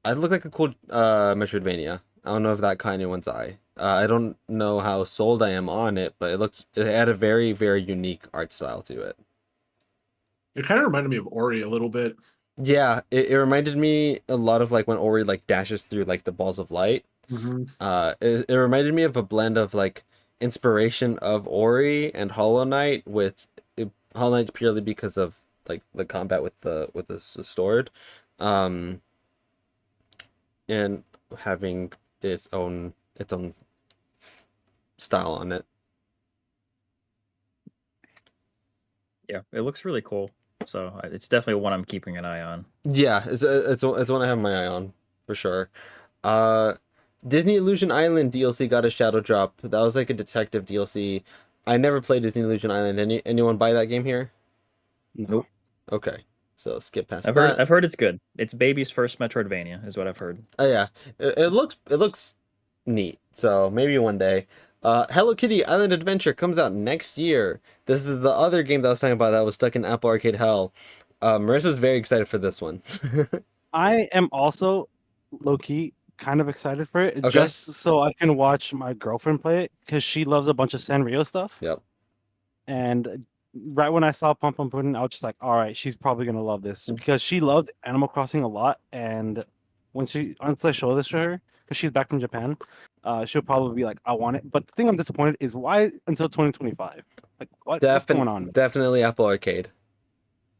It looked like a cool Metroidvania. I don't know if that caught anyone's eye. I don't know how sold I am on it, but it had a very, very unique art style to it. It kind of reminded me of Ori a little bit. Yeah, it reminded me a lot of like when Ori like dashes through like the balls of light. Mm-hmm. It reminded me of a blend of like inspiration of Ori and Hollow Knight Hollow Knight purely because of like the combat with the sword, um, and having its own style on it. Yeah, it looks really cool. So it's definitely one I'm keeping an eye on. Yeah, it's one I have my eye on for sure. Uh, Disney Illusion Island DLC got a shadow drop. That was like a detective DLC. I never played Disney Illusion Island. Anyone buy that game here? No. Nope. Okay, so skip past I've that. heard it's good. It's baby's first Metroidvania, is what I've heard. Oh yeah, it looks neat. So maybe one day. Hello Kitty Island Adventure comes out next year. This is the other game that I was talking about that was stuck in Apple Arcade hell. Marissa's very excited for this one. I am also low key kind of excited for it, Okay. just so I can watch my girlfriend play it because she loves a bunch of Sanrio stuff. Yep. And right when I saw Pum Pum Pudding, I was just like, all right, she's probably gonna love this because she loved Animal Crossing a lot. And once I show this to her, because she's back from Japan, she'll probably be like, I want it. But the thing I'm disappointed is why until 2025? Like, what's going on? Definitely Apple Arcade.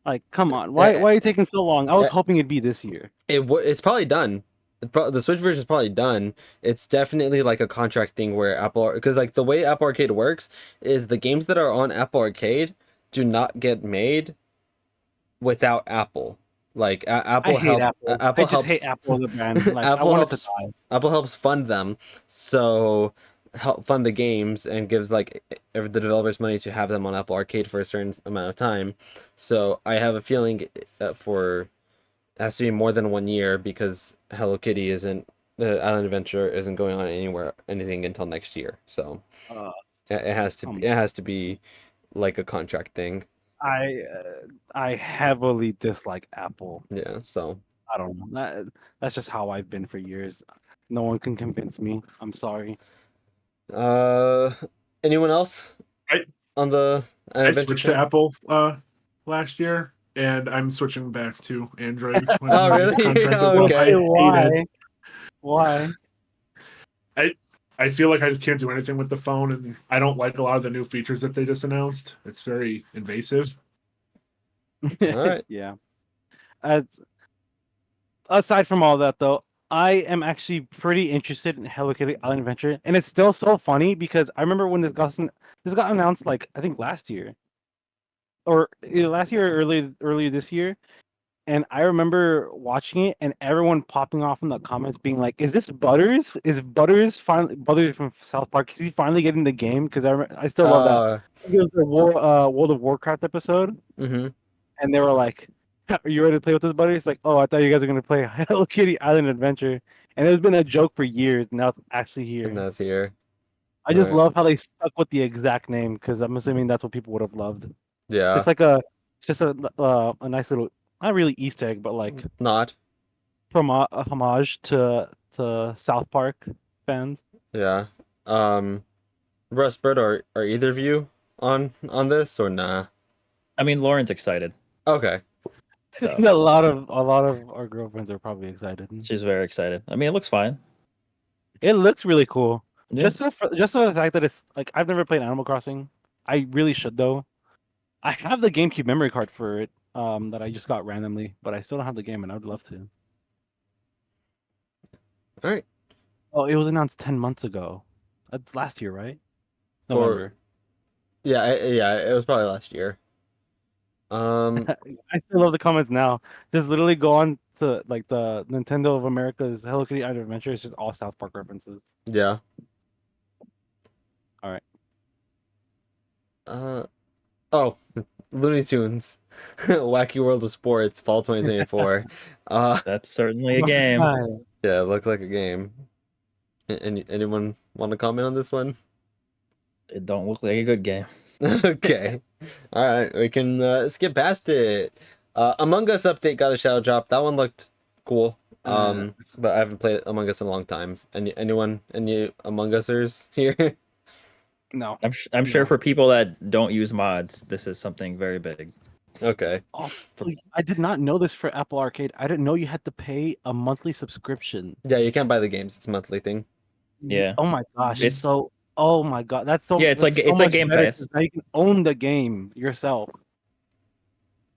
Like, come on, why are you taking so long? I was Uh, hoping it'd be this year. It's probably done. The Switch version is probably done. It's definitely like a contract thing where because like the way Apple Arcade works is the games that are on Apple Arcade do not get made without Apple. Like Apple I hate Apple. Apple I just helps hate Apple as a brand. Like, I Apple want it helps to die. Apple helps fund them, so help fund the games and gives like the developers money to have them on Apple Arcade for a certain amount of time. So I have a feeling it has to be more than 1 year because Hello Kitty isn't the Island Adventure isn't going on anything until next year. So Uh, it has to be like a contract thing. I heavily dislike Apple. Yeah. So I don't know. That's just how I've been for years. No one can convince me. I'm sorry. anyone else I- on the I Adventure switched train? to Apple last year, and I'm switching back to Android. When Oh, the really? contract Oh, is up. okay. I hate Why? it. Why? I feel like I just can't do anything with the phone, and I don't like a lot of the new features that they just announced. It's very invasive. All right. Yeah. As, aside from all that, though, I am actually pretty interested in Hello Kitty Island Adventure, and it's still so funny because I remember when this got announced, like I think last year, or either last year or earlier this year, And I remember watching it and everyone popping off in the comments being like, "Is this Butters? Is Butters finally Butters from South Park? Is he finally getting the game?" Because I still love that. I think it was the World of Warcraft episode, Mm-hmm. and they were like, "Are you ready to play with this, Butters?" It's like, "Oh, I thought you guys were gonna play Hello Kitty Island Adventure," and it's been a joke for years. Now it's actually here. And that's here. I just Alright. love how they stuck with the exact name because I'm assuming that's what people would have loved. Yeah. It's just a nice little, not really Easter egg, but like Not. a homage to South Park fans. Yeah. Russ, Bert, are either of you on this or nah? I mean, Lauren's excited. Okay. I think a lot of our girlfriends are probably excited. She's very excited. I mean, it looks fine. It looks really cool. Yeah. Just for the fact that it's like I've never played Animal Crossing. I really should though. I have the GameCube memory card for it, that I just got randomly, but I still don't have the game, and I would love to. All right. Oh, it was announced 10 months ago. That's last year, right? For- November. Yeah. It was probably last year. I still love the comments now. Just literally go on to like the Nintendo of America's Hello Kitty Island Adventure. It's just all South Park references. Yeah. All right. Oh, Looney Tunes, Wacky World of Sports, Fall 2024. That's certainly a game. Yeah, it looks like a game. Anyone want to comment on this one? It don't look like a good game. Okay. All right, we can skip past it. Among Us update got a shadow drop. That one looked cool. But I haven't played Among Us in a long time. Any Among Users here? No. I'm sure for people that don't use mods, this is something very big. Okay. Oh, I did not know this for Apple Arcade. I didn't know you had to pay a monthly subscription. Yeah, you can't buy the games. It's a monthly thing. Yeah. Oh my gosh. It's- So. Oh my god. That's so. Yeah, it's that's like- so it's like much Game better Pass. 'cause now you can own the game yourself.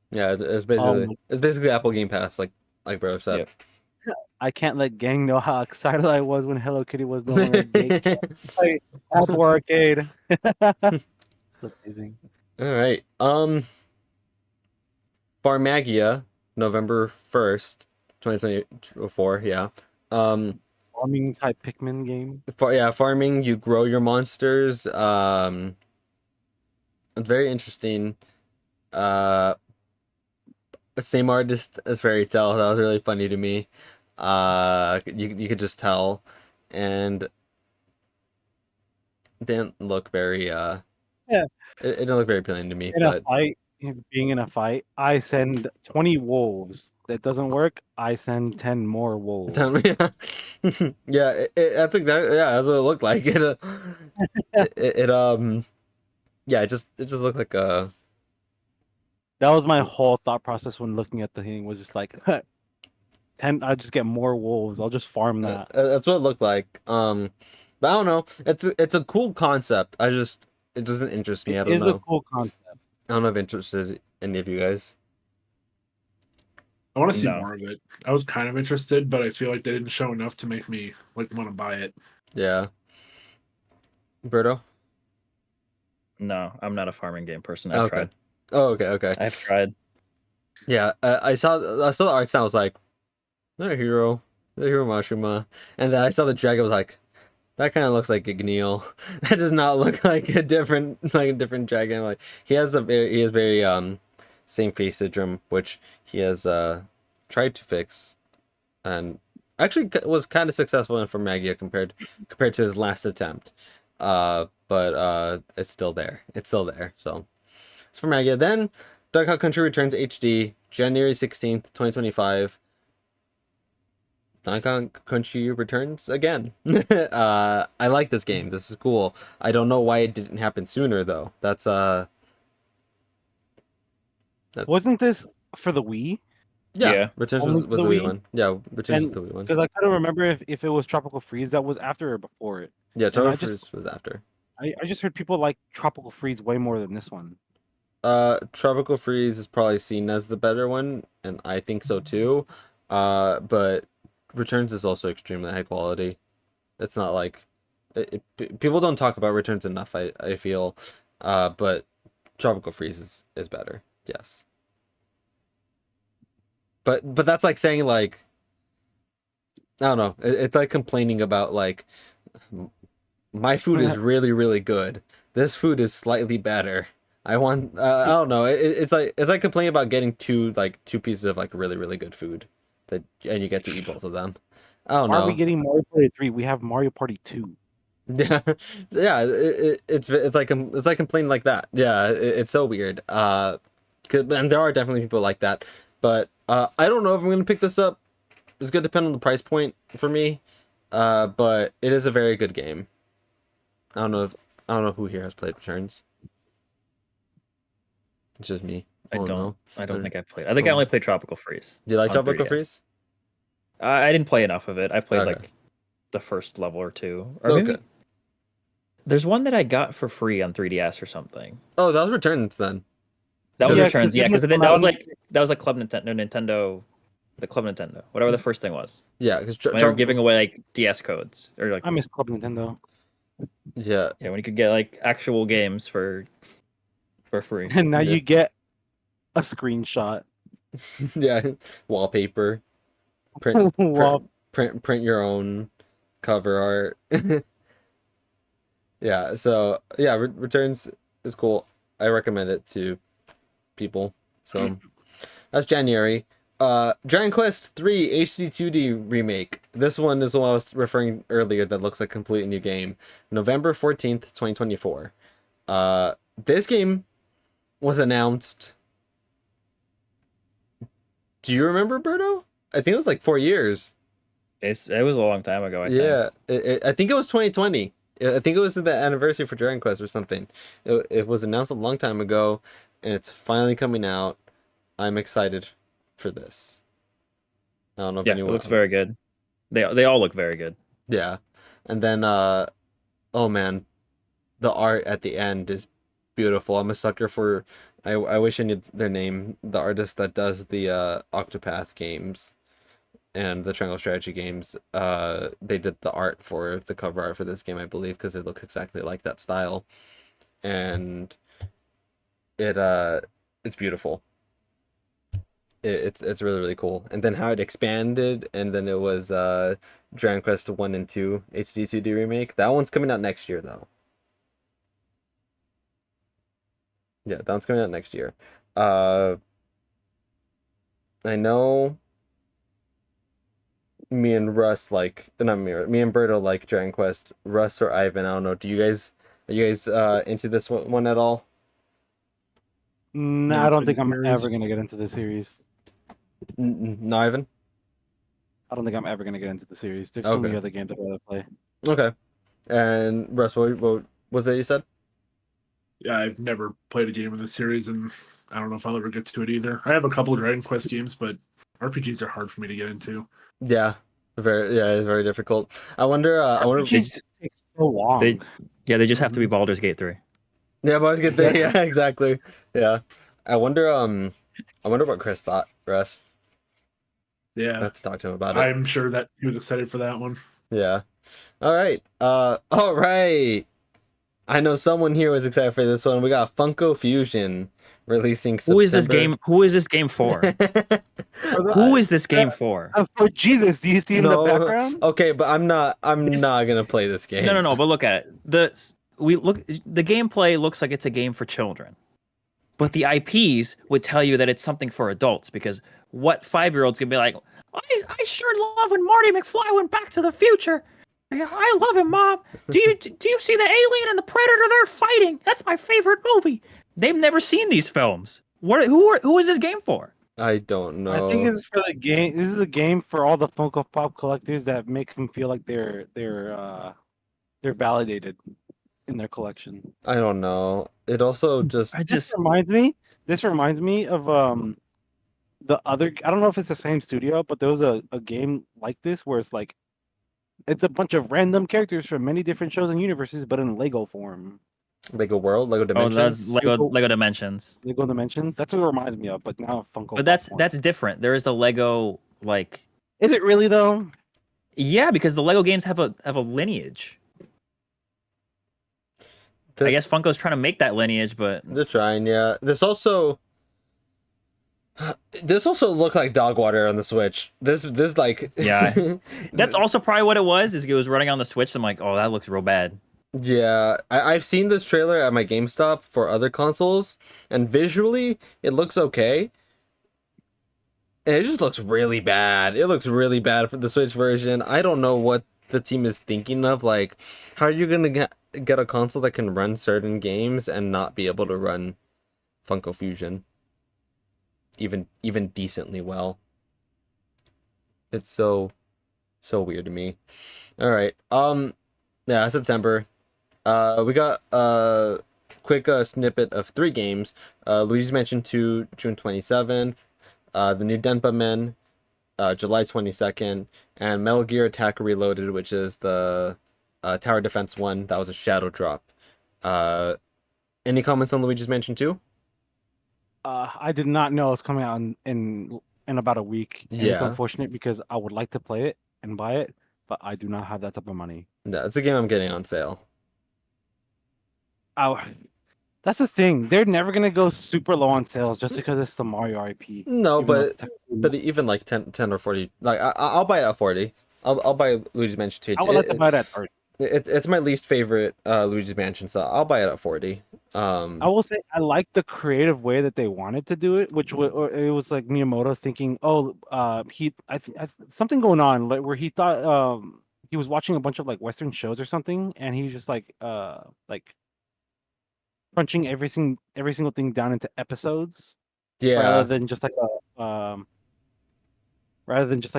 Yeah, it's basically Apple Game Pass, like Bro said. Yep. I can't let gang know how excited I was when Hello Kitty was no longer gay. Like, Apple Arcade. That's amazing. All right. Farmagia, November 1st, 2024. Yeah. Farming type Pikmin game. Farming. You grow your monsters. It's very interesting. Same artist as Fairy Tale. That was really funny to me. You could just tell, and didn't look very Yeah. It didn't look very appealing to me. In a But fight, being in a fight, I send 20 wolves. That doesn't work. I send 10 more wolves. yeah, that's exactly that's what it looked like. Yeah, it just looked like a. That was my whole thought process when looking at the thing. Was just like, 10. I just get more wolves. I'll just farm that. That's what it looked like. But I don't know. It's a cool concept. It doesn't interest me. I It don't is know. a cool concept. I don't know if I'm interested any of you guys. I want to see No. more of it. I was kind of interested, but I feel like they didn't show enough to make me like want to buy it. Yeah. Berto? No, I'm not a farming game person. I've tried. Oh, okay. I've tried. Yeah, I saw the art style. I was like, they're a hero Mashima, and then I saw the dragon. I was like, that kind of looks like Igneel. That does not look like a different dragon. Like he has very same face syndrome, which he has tried to fix, and actually was kind of successful in Formagia compared to his last attempt. But it's still there. So it's Formagia. Then Duck Hunt Country Returns HD, January 16th, 2025. Donkey Kong Country returns again. I like this game. This is cool. I don't know why it didn't happen sooner though. Wasn't this for the Wii? Yeah. Returns Only was for the the Wii Wii? one. Yeah, Returns was And- the Wii one. Because I couldn't remember if it was Tropical Freeze that was after or before it. Yeah, I Tropical just- Freeze was after. I just heard people like Tropical Freeze way more than this one. Tropical Freeze is probably seen as the better one, and I think so too. But Returns is also extremely high quality. It's not like people don't talk about Returns enough. I feel, but Tropical Freeze is better. Yes. but that's like saying like I don't know. It's like complaining about like my food is really really good. This food is slightly better. I want I don't know. It's like complaining about getting two pieces of like really really good food that and you get to eat both of them. I don't Why are we know. getting Mario Party 3? We have Mario Party 2. Yeah, yeah. It's like complaining like that. Yeah, it's so weird. And there are definitely people like that, but I don't know if I'm gonna pick this up. It's gonna depend on the price point for me. But it is a very good game. I don't know who here has played Returns. It's just me. I Oh, don't. no. I don't think I've played. I think I only played Tropical Freeze. Do you like on Tropical 3DS. Freeze? I didn't play enough of it. I played Okay. like the first level or two, or maybe Okay. there's one that I got for free on 3DS or something. Oh, that was Returns then. That was Yeah, Returns, 'cause yeah, didn't because it that come was out- like Club Nintendo, the Club Nintendo, whatever the first thing was. Yeah, because When they were giving away like DS codes or like I miss Club Nintendo. yeah, yeah, when you could get like actual games for free. And now Yeah. you get a screenshot. yeah, wallpaper, print, Well, print your own cover art. Yeah, so yeah, Returns is cool. I recommend it to people. So that's January. Dragon Quest 3 HD 2D remake. This one is the one I was referring earlier that looks like a completely new game. November 14th, 2024. This game was announced. Do you remember, Berto? I think it was like 4 years. It was a long time ago. I think. Yeah, I think it was 2020. I think it was the anniversary for Dragon Quest or something. It was announced a long time ago, and it's finally coming out. I'm excited for this. I don't know if Yeah, anyone. it looks very good. They all look very good. Yeah, and then oh man, the art at the end is beautiful. I'm a sucker for. I wish I knew their name. The artist that does the Octopath games and the Triangle Strategy games, they did the art for the cover art for this game, I believe, because it looks exactly like that style, and it's beautiful. It's really really cool. And then how it expanded, and then it was Dragon Quest 1 and 2 HD 2D remake. That one's coming out next year though. Yeah, that one's coming out next year. I know me and Russ like not me and Berto like Dragon Quest. Russ or Ivan, I don't know. Are you guys into this one at all? no, Never I don't played think the I'm series. ever gonna get into the series. No, Ivan? I don't think I'm ever gonna get into the series. There's so many Okay. other games I'd rather play. Okay. And Russ, what was that you said? Yeah, I've never played a game in the series, and I don't know if I'll ever get to it either. I have a couple of Dragon Quest games, but RPGs are hard for me to get into. Yeah. It's very difficult. I wonder It just takes so long. They just have to be Baldur's Gate 3. Yeah, but I was gonna say, Exactly. yeah, exactly. Yeah. I wonder what Chris thought, Russ. I Yeah, have to talk to him about it. I'm sure that he was excited for that one. Yeah. All right. All right. I know someone here was excited for this one. We got Funko Fusion releasing September. Who is this game? Who is this game for? Who is this game for? For Jesus, do you see in the No. background? Okay, but I'm not gonna play this game. No. But look at it. The gameplay looks like it's a game for children, but the IPs would tell you that it's something for adults. Because what 5-year-olds can be like? I sure love when Marty McFly went Back to the Future. I love him, Mom. Do you see the alien and the predator? They're fighting. That's my favorite movie. They've never seen these films. Who is this game for? I don't know. I think it's for the game. This is a game for all the Funko Pop collectors that make them feel like they're validated in their collection. I don't know. It also just This reminds me of the other. I don't know if it's the same studio, but there was a game like this where it's like it's a bunch of random characters from many different shows and universes, but in Lego form. Lego World, Lego Oh, Dimensions. that's Lego Dimensions. Lego Dimensions. That's what it reminds me of. But now Funko. But Pop form. that's different. There is a Lego like Is it really though? yeah, because the Lego games have a lineage. I guess Funko's trying to make that lineage, but They're trying, yeah. There's also This also looked like dog water on the Switch. This like Yeah. That's also probably what it was. Is it was running on the Switch. I'm like, oh, that looks real bad. Yeah, I've seen this trailer at my GameStop for other consoles, and visually it looks okay. And it just looks really bad. It looks really bad for the Switch version. I don't know what the team is thinking of. Like, how are you gonna get a console that can run certain games and not be able to run Funko Fusion even decently well? It's so weird to me. All right. Yeah, September. We got a quick snippet of 3 games. Luigi's Mansion 2, June 27th. The new Denpa Men, July 22nd, and Metal Gear Attack Reloaded, which is the tower defense one. That was a shadow drop. Uh, any comments on Luigi's Mansion 2? I did not know it's coming out in about a week. And it's Yeah. unfortunate because I would like to play it and buy it, but I do not have that type of money. Yeah, it's a game I'm getting on sale. Oh, that's the thing. They're never gonna go super low on sales just because it's the Mario IP. No, even though but it's technically- even like 10 or 40, like I'll buy it at 40. I'll buy Luigi's Mansion 2. I would like to buy it at 30. It's my least favorite Luigi's Mansion, so I'll buy it at 40. I will say I like the creative way that they wanted to do it, which was it was like Miyamoto thinking, oh, something going on like where he thought he was watching a bunch of like Western shows or something, and he was just like crunching every single thing down into episodes Yeah. rather than just like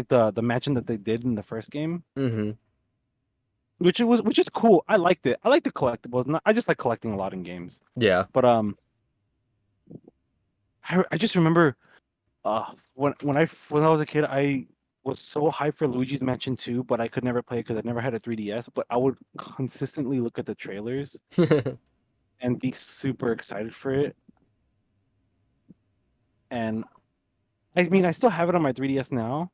the mansion that they did in the first game, Mm-hmm. which is cool. I liked it. I like the collectibles. I just like collecting a lot in games. Yeah. But I just remember when I was a kid, I was so hyped for Luigi's Mansion 2, but I could never play it because I never had a 3DS. But I would consistently look at the trailers and be super excited for it. And I mean, I still have it on my 3DS now.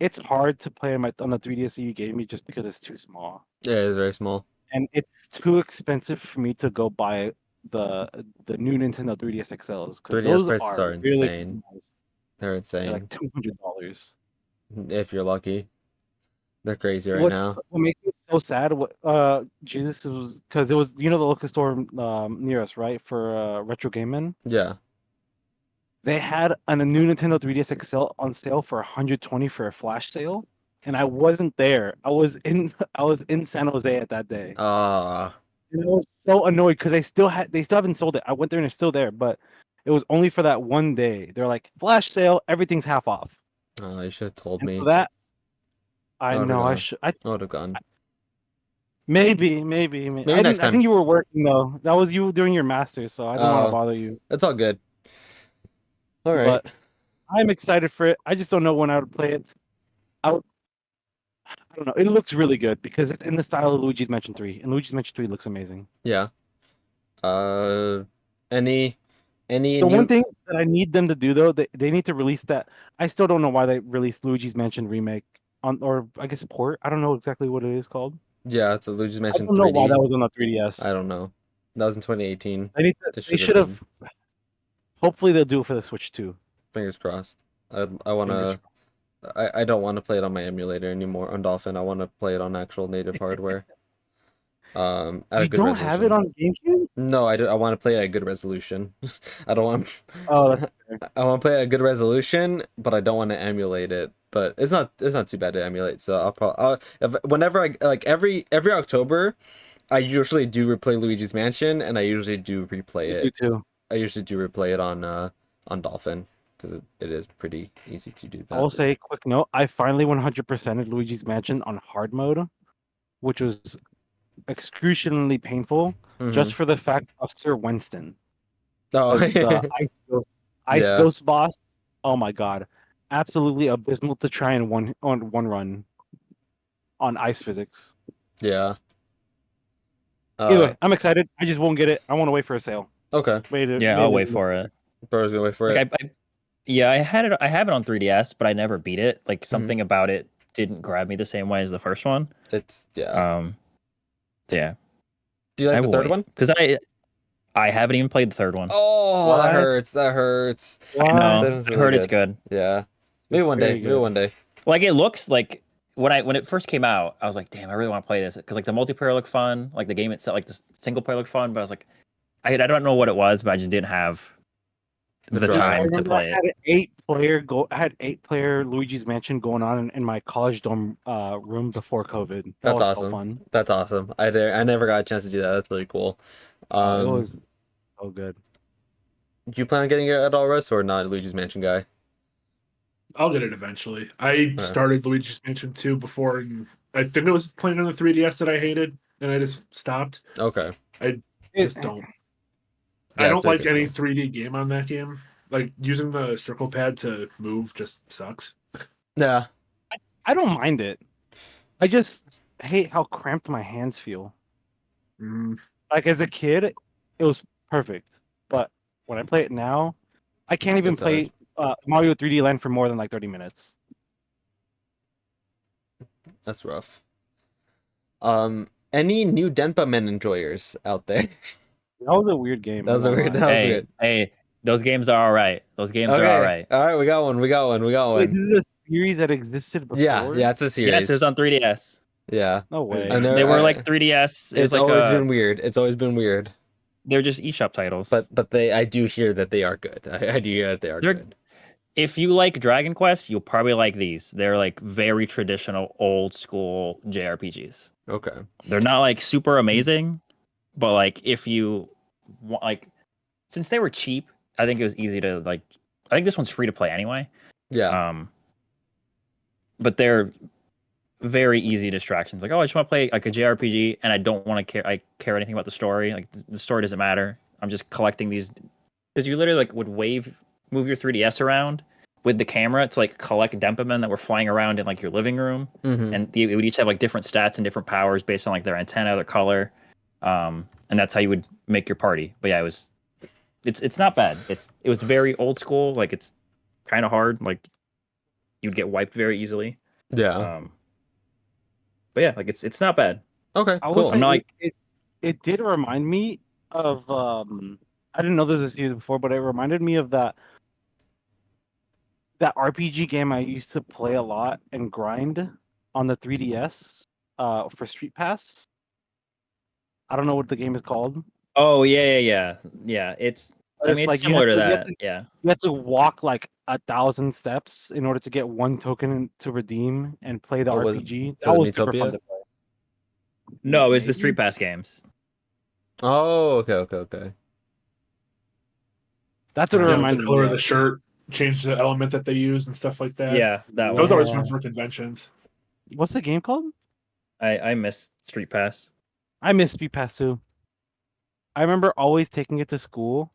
It's hard to play on the 3DS that you gave me just because it's too small. Yeah, it's very small. And it's too expensive for me to go buy the new Nintendo 3DS XLs because 3DS those prices are really insane. customized. They're They're insane. like $200. If you're lucky. They're crazy right now. What makes me so sad? Jesus, it was because it was the local store near us, right? For Retro Game. Yeah. They had a new Nintendo 3DS XL on sale for 120 for a flash sale, and I wasn't there. I was in San Jose at that day. And I was so annoyed because they still haven't sold it. I went there and it's still there, but it was only for that one day. They're like flash sale, everything's half off. Oh, you should have told And me. for that, I would've know I gone. should. I would have gone. Maybe. Next I time. think you were working though. That was you doing your masters, so I don't want Oh. to bother you. It's all good. All right. But I'm excited for it. I just don't know when I would play it. I don't know. It looks really good because it's in the style of Luigi's Mansion 3, and Luigi's Mansion 3 looks amazing. Yeah. Any The new... one thing that I need them to do though, they need to release that. I still don't know why they released Luigi's Mansion remake or I guess port. I don't know exactly what it is called. Yeah, it's the Luigi's I Mansion don't know 3D. why that was on the 3DS. I don't know. That was in 2018. They should have. Hopefully they'll do it for the Switch too. Fingers crossed. I want to... I don't want to play it on my emulator anymore on Dolphin. I want to play it on actual native hardware. At a You good don't have it resolution. on GameCube? No, I want to play at a good resolution. I don't want... Oh, that's fair. I want to play at a good resolution, but I don't want to emulate it. But it's not too bad to emulate. So whenever I like every October, I usually do replay Luigi's Mansion, and I usually do replay You it. too. I usually do replay it on Dolphin because it is pretty easy to do that. I will say, quick note: I finally 100%ed Luigi's Mansion on hard mode, which was excruciatingly painful, Mhm. just for the fact of Sir Winston, Oh, the Ice Yeah. Ghost boss. Oh my god, absolutely abysmal to try in one run on ice physics. yeah. Anyway, I'm excited. I just won't get it. I want to wait for a sale. Okay. Yeah, I'll wait for it. Bro's gonna wait for it. Like I have it on 3DS, but I never beat it. Like something about it didn't grab me the same way as the first one. It's yeah. So yeah. Do you like the third one? Because I haven't even played the third one. Oh, What? that hurts. That hurts. I know. That was I really heard it's good. good. Yeah. Maybe It's one day. very Maybe good. one day. Like it looks like when it first came out, I was like, damn, I really want to play this because like the multiplayer looked fun, like the game itself, like the single player looked fun. But I was like, I don't know what it was, but I just didn't have The the drive. I time to remember play I had it. I had 8-player Luigi's Mansion going on in my college dorm room before COVID. That That's was so awesome. fun. That's awesome. I never got a chance to do that. That's really cool. It was so good. Do you plan on getting it at all, Russ, or not? Luigi's Mansion guy. I'll get it eventually. I started Luigi's Mansion 2 before, and I think it was playing on the 3DS that I hated, and I just stopped. Okay. Just don't. Yeah, I don't it's really like any difficult. 3D game on that game. Like using the circle pad to move just sucks. Yeah. I don't mind it. I just hate how cramped my hands feel. Mm, Like as a kid, it was perfect, but when I play it now, I can't even It's hard. play Mario 3D Land for more than like 30 minutes. That's rough. Any new Denpa Men enjoyers out there? That was a weird game. That was I'm a not weird. gonna That lie. was Hey, weird. hey, those games are all right. Those games Okay. are all right. All right. We got one. We got one. We got Wait, one. this is a series that existed before? Yeah. Yeah. It's a series. Yes, it was on 3DS. Yeah. No way. I know. They were like 3DS. It was It's like always been weird. It's always been weird. they're just eShop titles. But I do hear that they are good. I do hear that they are They're- good. If you like Dragon Quest, you'll probably like these. They're like very traditional, old school JRPGs. Okay. They're not like super amazing, but like if you want, like, since they were cheap, I think it was easy to like. I think this one's free to play anyway. Yeah. But they're very easy distractions. Like, oh, I just want to play like a JRPG, and I don't want to care. I care anything about the story. Like the story doesn't matter. I'm just collecting these because you literally like would move your 3DS around with the camera to like collect Denpamen that were flying around in like your living room, Mhm. and they would each have like different stats and different powers based on like their antenna, their color, and that's how you would make your party. But yeah, it's not bad. It was very old school. Like it's kind of hard. Like you'd get wiped very easily. Yeah. But yeah, like it's not bad. Okay. I would Cool. say I'm not like- it did remind me of I didn't know this was used before, but it reminded me of that RPG game I used to play a lot and grind on the 3DS for Street Pass. I don't know what the game is called. Oh yeah. It's But I mean it's like similar to you have that. to, Yeah. you have to walk like 1,000 steps in order to get one token to redeem and play the What was- RPG. That was it was super fun Miitopia? to play. No, it's the Maybe? Street Pass games. Oh. Okay. That's what it yeah, with reminded the me color of of. the shirt, change the element that they use and stuff like that. Yeah, that That one. was always Yeah. fun for conventions. What's the game called? I missed Street Pass. I miss Street Pass too. I remember always taking it to school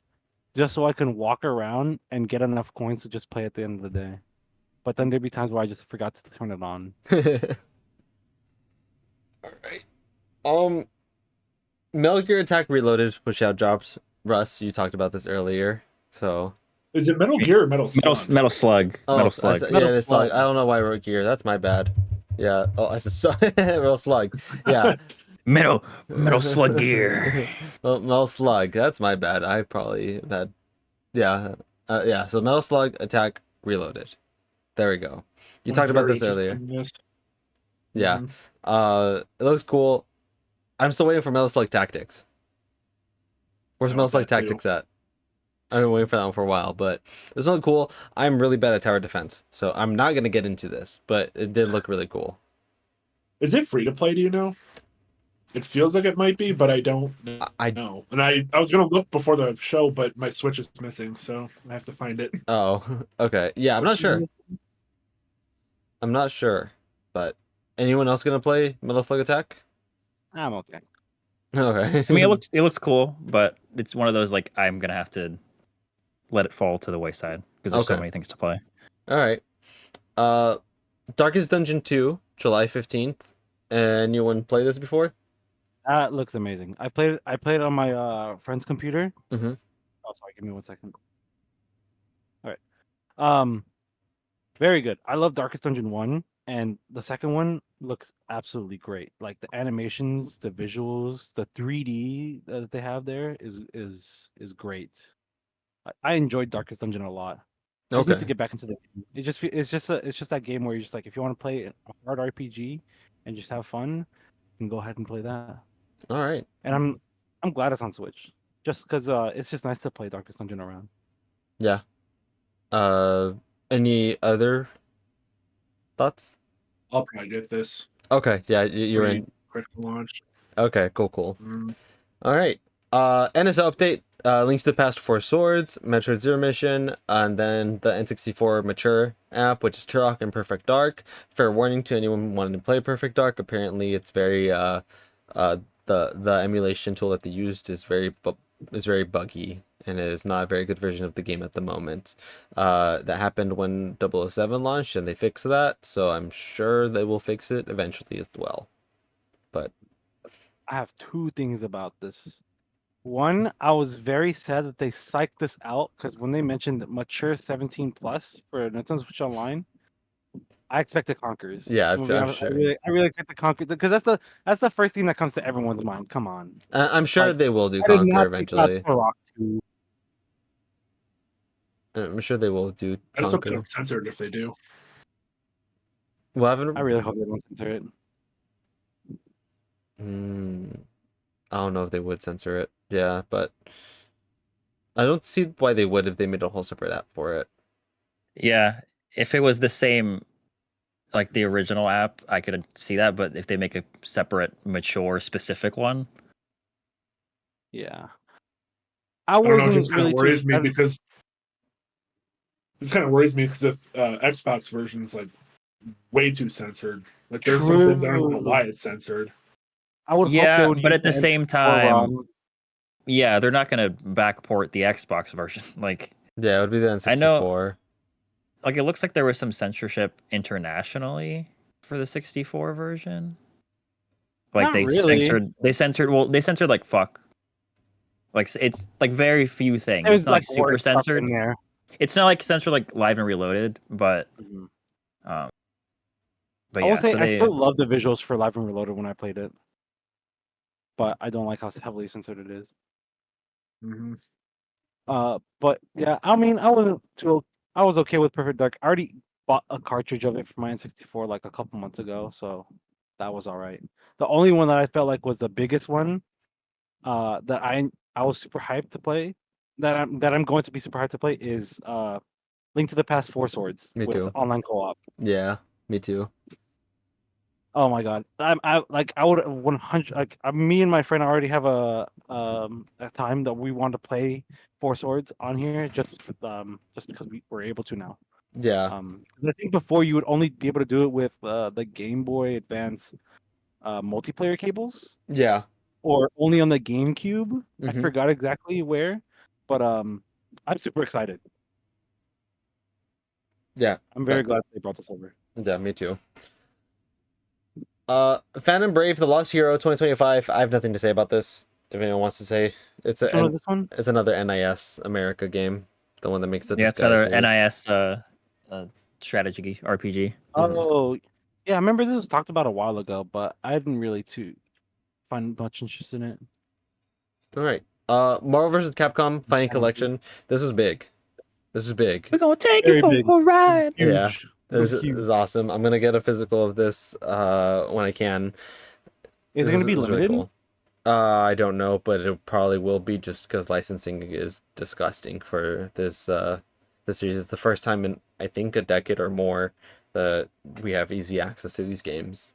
just so I can walk around and get enough coins to just play at the end of the day. But then there'd be times where I just forgot to turn it on. All right. Metal Gear Attack Reloaded, which out dropped. Russ, you talked about this earlier. So. Is it Metal Gear or Metal Slug? Metal Slug. Oh, Metal Slug. yeah, Metal it's like Slug. I don't know why I wrote Gear. That's my bad. Yeah. Oh, I said Metal Slug. Yeah. Metal Slug Gear. Well, Metal Slug. That's my bad. I probably had. Yeah. Yeah. So Metal Slug Attack Reloaded. There we go. You talked about this earlier. Yeah. Mhm. It looks cool. I'm still waiting for Metal Slug Tactics. Where's I Metal want Slug that too. Tactics at? I've been waiting for that one for a while, but it's really cool. I'm really bad at tower defense, so I'm not gonna get into this, but it did look really cool. Is it free to play? Do you know? It feels like it might be, but I don't I know. And I was gonna look before the show, but my Switch is missing, so I have to find it. oh okay, yeah, I'm not sure. I'm not sure, but anyone else gonna play Metal Slug Attack? I'm okay. Okay. I mean, it looks cool, but it's one of those like I'm gonna have to let it fall to the wayside because there's so Okay. many things to play. All right. Darkest Dungeon 2, July 15th. Anyone play this before? That looks amazing. I played it on my friend's computer. Mhm. Oh, sorry. Give me 1 second. All right. Very good. I love Darkest Dungeon 1. and the second one looks absolutely great. Like the animations, the visuals, the 3D that they have there is great. I enjoyed Darkest Dungeon a lot. I just need to Okay. get back into the game. It's just that game where you're just like, if you want to play a hard RPG and just have fun, you can go ahead and play that. All right. And I'm glad it's on Switch, just because it's just nice to play Darkest Dungeon around. Yeah. Uh, any other thoughts? I'll probably get this. Okay. Yeah, you're Pretty in. quick to launch. Okay. Cool. Mm. All right. NSO update. Links to the Past Four Swords, Metroid Zero Mission, and then the N64 Mature app, which is Turok and Perfect Dark. Fair warning to anyone wanting to play Perfect Dark. Apparently, it's very the emulation tool that they used is very buggy, and it is not a very good version of the game at the moment. That happened when 007 launched, and they fixed that. So I'm sure they will fix it eventually as well. But I have two things about this. One, I was very sad that they psyched this out because when they mentioned mature 17 plus for Nintendo Switch Online, I expected Conkers. yeah, I'm gonna be I'm honest, sure. I really expect the Conkers because that's the first thing that comes to everyone's mind. Come on, I'm sure like they will do I did Conquer not think that eventually. Turok 2. I'm sure they will do I just hope they Conquer. don't censor it if they do. What happened? I really hope they don't censor it. I don't know if they would censor it. Yeah, but I don't see why they would if they made a whole separate app for it. Yeah, if it was the same like the original app, I could see that. But if they make a separate, mature, specific one, Yeah, I I don't know. It wasn't just kind really of too worries me excited. because this kind of worries me because if Xbox version's like way too censored, like there's some things I don't even know why it's censored. I would hope they yeah. would But use at the same N64 time, ROM. yeah, they're not gonna backport the Xbox version. Like Yeah, it would be the I know, N64. like it looks like there was some censorship internationally for the 64 version. Like Not really. they censored like fuck. Like it's like very few things. It's There's not like like super word stuff in censored. there. It's not like censored like Live and Reloaded, but Mhm. um I will yeah, say so I they still love the visuals for Live and Reloaded when I played it, but I don't like how heavily censored it is. Mm-hmm. But yeah, I mean, I was okay with Perfect Dark. I already bought a cartridge of it for my N64 like a couple months ago, so that was all right. The only one that I felt like was the biggest one, that I was super hyped to play, that I'm going to be super hyped to play is Link to the Past Four Swords Me with too. online co-op. Yeah, me too. Oh my god, I would 100 like me and my friend already have a time that we want to play Four Swords on here just because we were able to now. Yeah, 'Cause I think before you would only be able to do it with the Game Boy Advance multiplayer cables yeah. or only on the GameCube. I Mm-hmm. forgot exactly where, but I'm super excited. Yeah, I'm very but glad they brought this over. yeah, me too. Phantom Brave, The Lost Hero 2025. I have nothing to say about this. If anyone wants to say, Which one was this one? it's another NIS America game, the one that makes the yeah, it's another disguises. NIS strategy RPG. Mhm. Oh, yeah, I remember this was talked about a while ago, but I didn't really too find much interest in it. All right. Marvel vs. Capcom Fighting Kind of Collection. This was big. This is big. We're gonna take very you for big. a This is ride. Yeah. huge. This This is huge. is awesome. I'm gonna get a physical of this when I can. Is it going to be This is really limited? cool. I don't know, but it probably will be just because licensing is disgusting for this series. It's the first time in I think a decade or more that we have easy access to these games.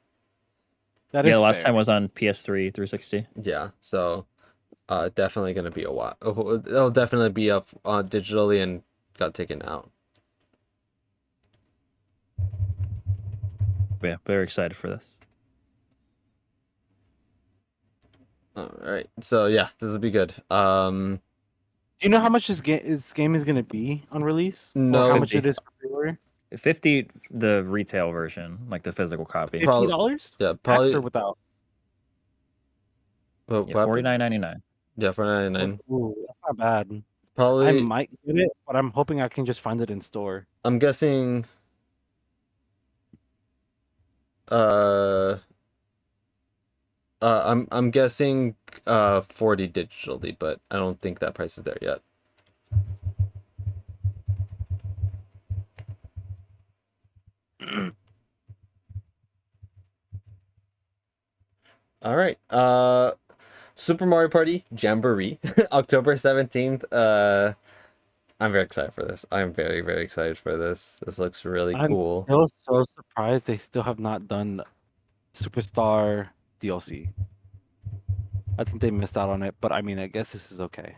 That Yeah, is the last fair. time was on PS3 360. Yeah, so definitely gonna be a while. It'll definitely be up digitally and got taken out. But yeah, very excited for this. All right, so yeah, this will be good. Do you know how much this game is going to be on release? Or No, how much 50. it is for pre-order? 50 the retail version, like the physical copy. Probably- $50? yeah, Tax probably. or without? What Yeah, happened? $49.99. Yeah, for 99. Ooh, that's not bad. I Probably. might get it, but I'm hoping I can just find it in store. I'm guessing. Uh, I'm guessing 40 digitally, but I don't think that price is there yet. All right. Super Mario Party Jamboree, October 17th. I'm very excited for this. I'm very, very excited for this. This looks really I'm cool. still so surprised they still have not done Superstar DLC. I think they missed out on it, but I mean, I guess this is okay.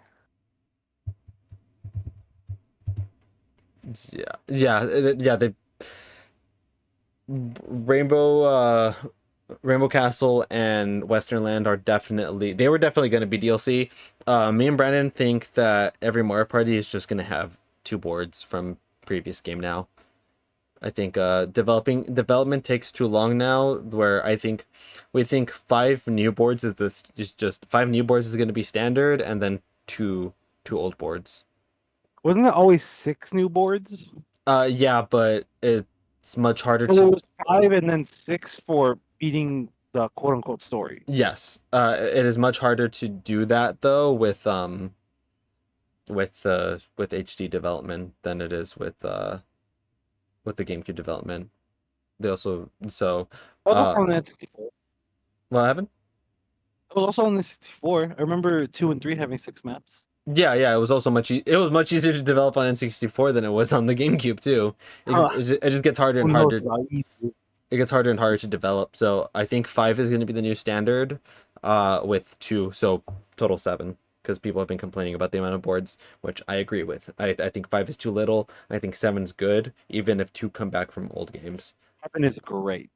Yeah. They Rainbow Rainbow Castle and Western Land are definitely going to be DLC. Me and Brandon think that every Mario Party is just going to have 2 boards from previous game now. I think development takes too long now. Where we think 5 new boards is just 5 new boards is going to be standard, and then two old boards. Wasn't there always 6 new boards? Yeah, but it's much harder So it to. was 5 and then 6 for beating the quote unquote story. Yes, it is much harder to do that though with HD development than it is with the GameCube development. They also so It was also on the N64. what happened? It was also on the 64. I remember 2 and 3 having 6 maps. Yeah, it was also it was much easier to develop on N64 than it was on the GameCube too. It just gets harder and Who knows harder. how easy. It gets harder and harder to develop. So I think 5 is going to be the new standard, with 2, so total 7. Because people have been complaining about the amount of boards, which I agree with. I think 5 is too little. I think 7's good, even if 2 come back from old games. 7 is great.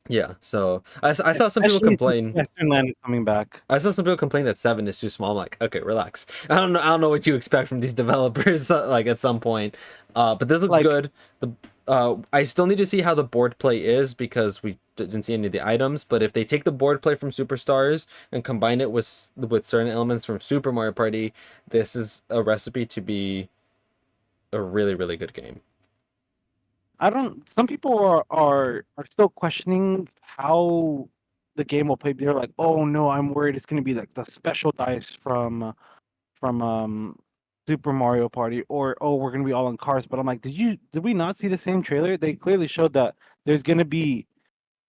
Yeah, so I saw some people Especially since complain. Western Land is coming back. I saw some people complain that 7 is too small. I'm like, okay, relax. I don't know what you expect from these developers. Like at some point, but this looks good. I still need to see how the board play is because we didn't see any of the items. But if they take the board play from Superstars and combine it with certain elements from Super Mario Party, this is a recipe to be a really, really good game. Some people are still questioning how the game will play. They're like, oh no, I'm worried it's gonna be like the special dice from Super Mario Party, or oh, we're gonna be all in cars. But I'm like, did we not see the same trailer? They clearly showed that there's gonna be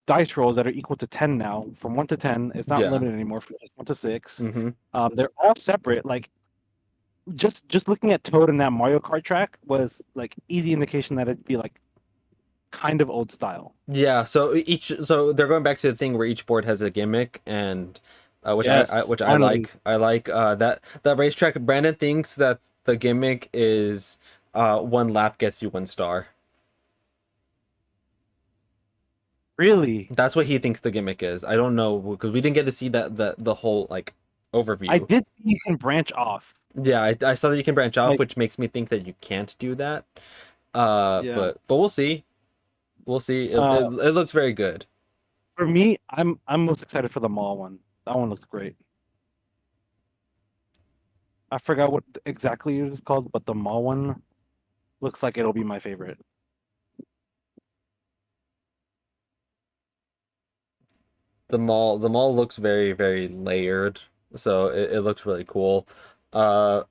dice rolls that are equal to 10 now, from 1 to 10. It's not Yeah. limited anymore from just 1 to 6. Mm-hmm. They're all separate. Like just looking at Toad in that Mario Kart track was like easy indication that it'd be like kind of old style. Yeah, so they're going back to the thing where each board has a gimmick, and which Yes, I finally. like. I like that racetrack. Brandon thinks that the gimmick is 1 lap gets you 1 star. Really? That's what he thinks the gimmick is. I don't know because we didn't get to see the whole like overview. I did see you can branch off. Yeah, I saw that you can branch off, Like- which makes me think that you can't do that. Yeah. But we'll see. We'll see. It looks very good. For me, I'm most excited for the mall one. That one looks great. I forgot what exactly it is called, but the mall one looks like it'll be my favorite. The mall looks very, very layered, so it looks really cool. Yeah,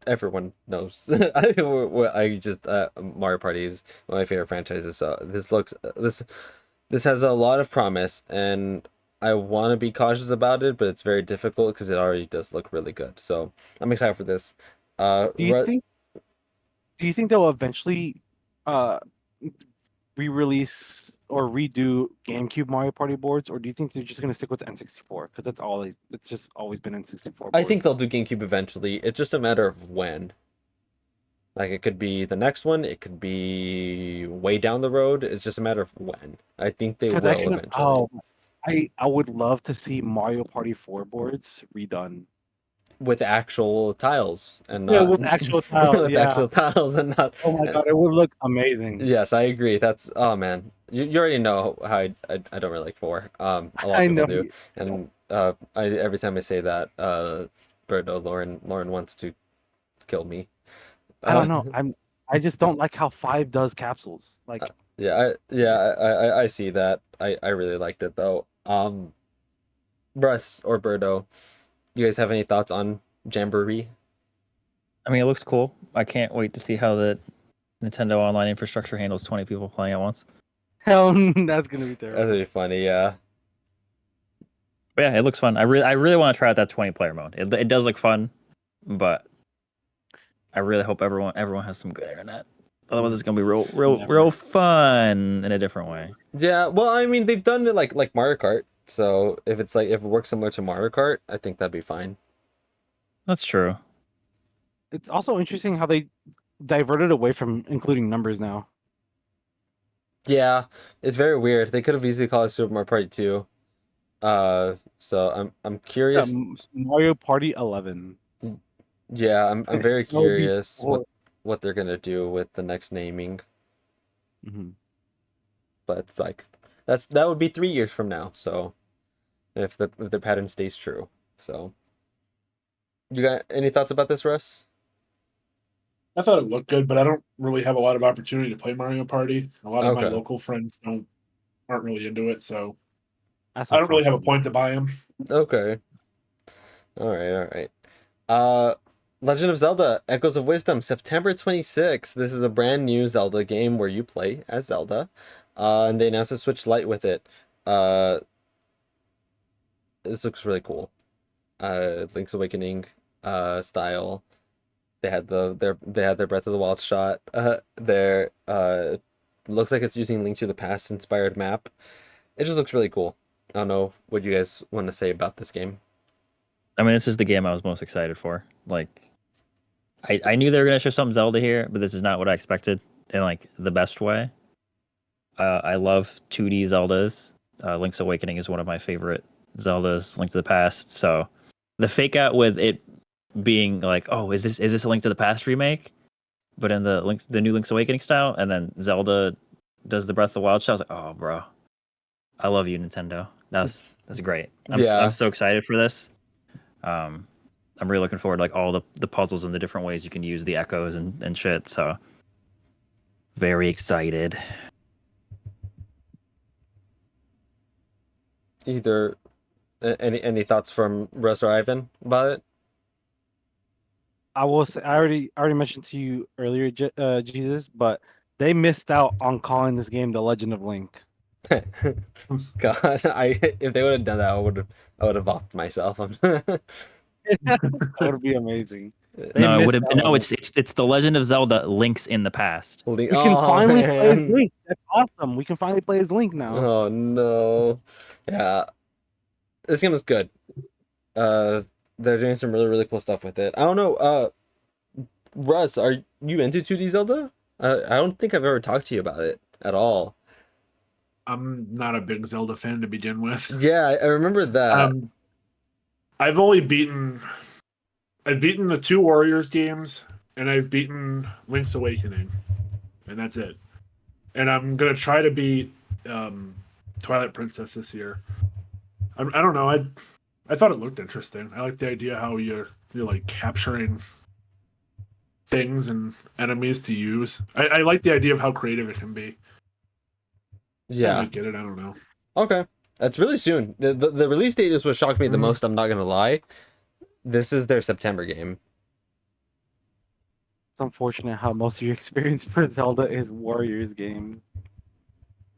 everyone knows. I just Mario Party is one of my favorite franchises. So this has a lot of promise, and I want to be cautious about it, but it's very difficult because it already does look really good. So I'm excited for this. Do you think they'll eventually re-release or redo GameCube Mario Party boards, or do you think they're just going to stick with N64? Because it's just always been N64 I think they'll boards. do GameCube eventually. It's just a matter of when. Like it could be the next one, it could be way down the road. It's just a matter of when. I think they will 'Cause I eventually. I would love to see Mario Party 4 boards redone. With actual tiles and Yeah, not with actual tiles, with yeah. actual tiles and not. Oh my god, it would look amazing. Yes, I agree. That's oh man, you already know how I don't really like 4. A lot of I people know. do, and every time I say that, Berto Lauren wants to kill me. I don't know. I just don't like how 5 does capsules. Like I see that. I really liked it though. Russ or Birdo, you guys have any thoughts on Jamboree? I mean, it looks cool. I can't wait to see how the Nintendo Online infrastructure handles 20 people playing at once. Hell, that's gonna be That's terrible. really funny, yeah. But yeah, it looks fun. I really want to try out that 20-player mode. It does look fun, but I really hope everyone has some good internet. Otherwise, it's gonna be real fun in a different way. Yeah, well, I mean, they've done it like Mario Kart, so if it works similar to Mario Kart, I think that'd be fine. That's true. It's also interesting how they diverted away from including numbers now. Yeah, it's very weird. They could have easily called it Super Mario Party 2. So I'm curious. Mario Party 11. Yeah, I'm very That would be curious cool. what they're gonna do with the next naming. Mhm. But it's like that would be 3 years from now. So if the pattern stays true, so you got any thoughts about this, Russ? I thought it looked good, but I don't really have a lot of opportunity to play Mario Party. A lot of my Okay. local friends aren't really into it, so That's I don't really have a unfortunate. point to buy them. Okay. All right. Uh, Legend of Zelda: Echoes of Wisdom, September 26th. This is a brand new Zelda game where you play as Zelda. And they announced a Switch Lite with it. Uh, this looks really cool. Link's Awakening style. They had their Breath of the Wild shot. Their looks like it's using Link to the Past inspired map. It just looks really cool. I don't know what you guys want to say about this game. I mean, this is the game I was most excited for. Like, I knew they were gonna show something Zelda here, but this is not what I expected in like the best way. I love 2D Zeldas. Link's Awakening is one of my favorite Zeldas. Link to the Past. So the fake out with it being like, oh, is this a Link to the Past remake? But in the new Link's Awakening style, and then Zelda does the Breath of the Wild style. I was like, oh, bro, I love you, Nintendo. That's great. I'm Yeah. so excited for this. I'm really looking forward to like all the puzzles and the different ways you can use the echoes and shit. So very excited. Either any thoughts from Russ or Ivan about it? I will say, I already mentioned to you earlier, Jesus, but they missed out on calling this game The Legend of Link. God, if they would have done that, I would have offed myself. That would be amazing. They No, it would missed have. out No, on it's the Legend of Zelda: Links in the Past. We can Oh finally play as man. Link. That's awesome. We can finally play as Link now. Oh no. Yeah. This game is good. They're doing some really cool stuff with it. I don't know. Russ, are you into 2D Zelda? I don't think I've ever talked to you about it at all. I'm not a big Zelda fan to begin with. Yeah, I remember that. I've beaten the two Warriors games, and I've beaten Link's Awakening, and that's it. And I'm gonna try to beat Twilight Princess this year. I don't know. I thought it looked interesting. I like the idea how you're like capturing things and enemies to use. I like the idea of how creative it can be. I Yeah. might get it. I don't know. Okay. That's really soon. The release date is what shocked me the most, I'm not gonna lie. This is their September game. It's unfortunate how most of your experience for Zelda is Warriors game.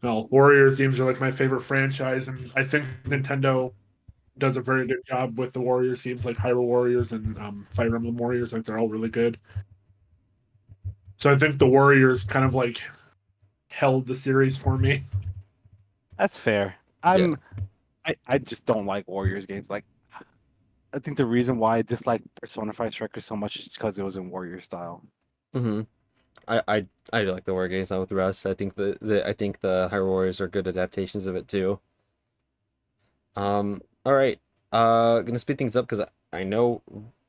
Well, Warriors games are like my favorite franchise, and I think Nintendo does a very good job with the Warriors games, like Hyrule Warriors and Fire Emblem Warriors. Like they're all really good. So I think the Warriors kind of like held the series for me. That's fair. I just don't like Warriors games. Like, I think the reason why I dislike Persona 5 Strikers so much is because it was in Warrior style. Mm-hmm. I do like the war games now with Russ. I think the Hyrule Warriors are good adaptations of it too. All right. Gonna speed things up because I know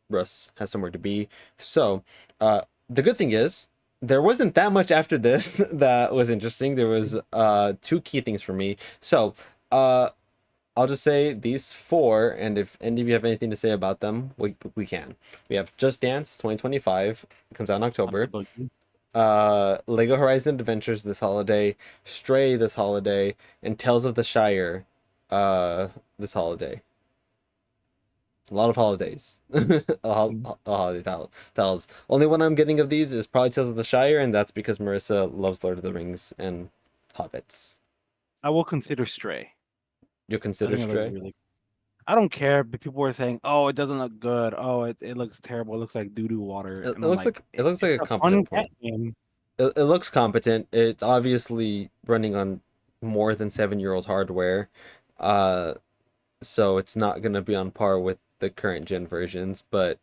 Russ has somewhere to be. So, the good thing is there wasn't that much after this that was interesting. There was two key things for me. So, I'll just say these four, and if any of you have anything to say about them, we can. We have Just Dance 2025. It comes out in October. Lego Horizon Adventures this holiday, Stray this holiday, and Tales of the Shire this holiday. A lot of holidays. A holiday titles. Only one I'm getting of these is probably Tales of the Shire, and that's because Marissa loves Lord of the Rings and Hobbits. I will consider Stray. You'll I consider think it looks Stray? really. I don't care, but people were saying, "Oh, it doesn't look good. Oh, it looks terrible. It looks like doo doo water." It And I'm looks like, like it looks like it's a a fun competent cat port. game. It looks competent. It's obviously running on more than 7-year-old hardware. Uh, so it's not going to be on par with the current gen versions, but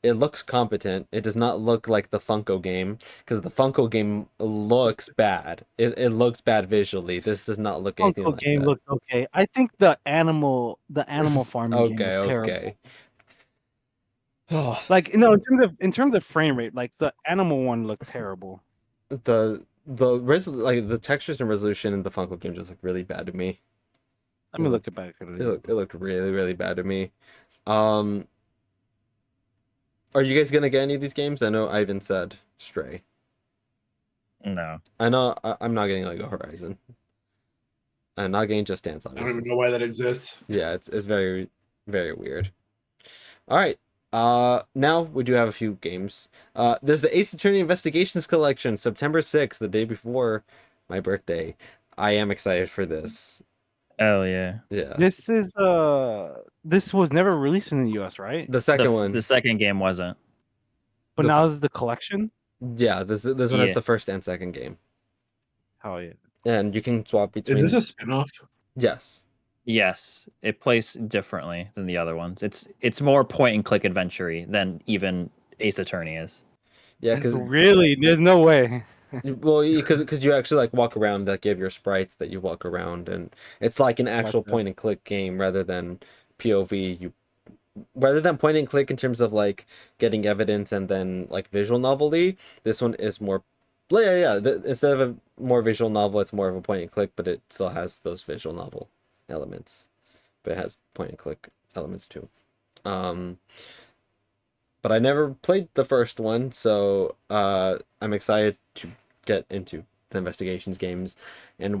it looks competent. It does not look like the Funko game because the Funko game looks bad. It looks bad visually. This does not look anything Funko like game that. looked okay. I think the animal farming game Okay, looked terrible. okay. Like in terms of frame rate, like the animal one looked terrible. The textures and resolution in the Funko game just look really bad to me. Let me look it back at It looked really, really bad to me. Um, are you guys gonna get any of these games? I know Ivan said Stray. No. I know I'm not getting Lego Horizon. I'm not getting Just Dance, I don't even obviously. know why that exists. Yeah, it's very, very weird. All right. Now we do have a few games. There's the Ace Attorney Investigations Collection, September 6th, the day before my birthday. I am excited for this. Oh yeah. Yeah. This was never released in the US, right? The second one. The second game wasn't. But the now f- this is the collection. Yeah, this one has Yeah. the first and second game. Hell yeah. And you can swap between. Is this a spin-off? Yes. Yes, it plays differently than the other ones. It's more point and click adventure than even Ace Attorney is. Yeah, because Really, there's no way. well, because you actually like walk around, like you have your sprites that you walk around, and it's like an actual Gotcha. point and click game rather than POV. Rather than point and click in terms of like getting evidence and then like visual novelty, this one is more. Yeah. Instead of a more visual novel, it's more of a point and click, but it still has those visual novel elements. But it has point and click elements too. Um, but I never played the first one, so I'm excited to get into the investigations games. And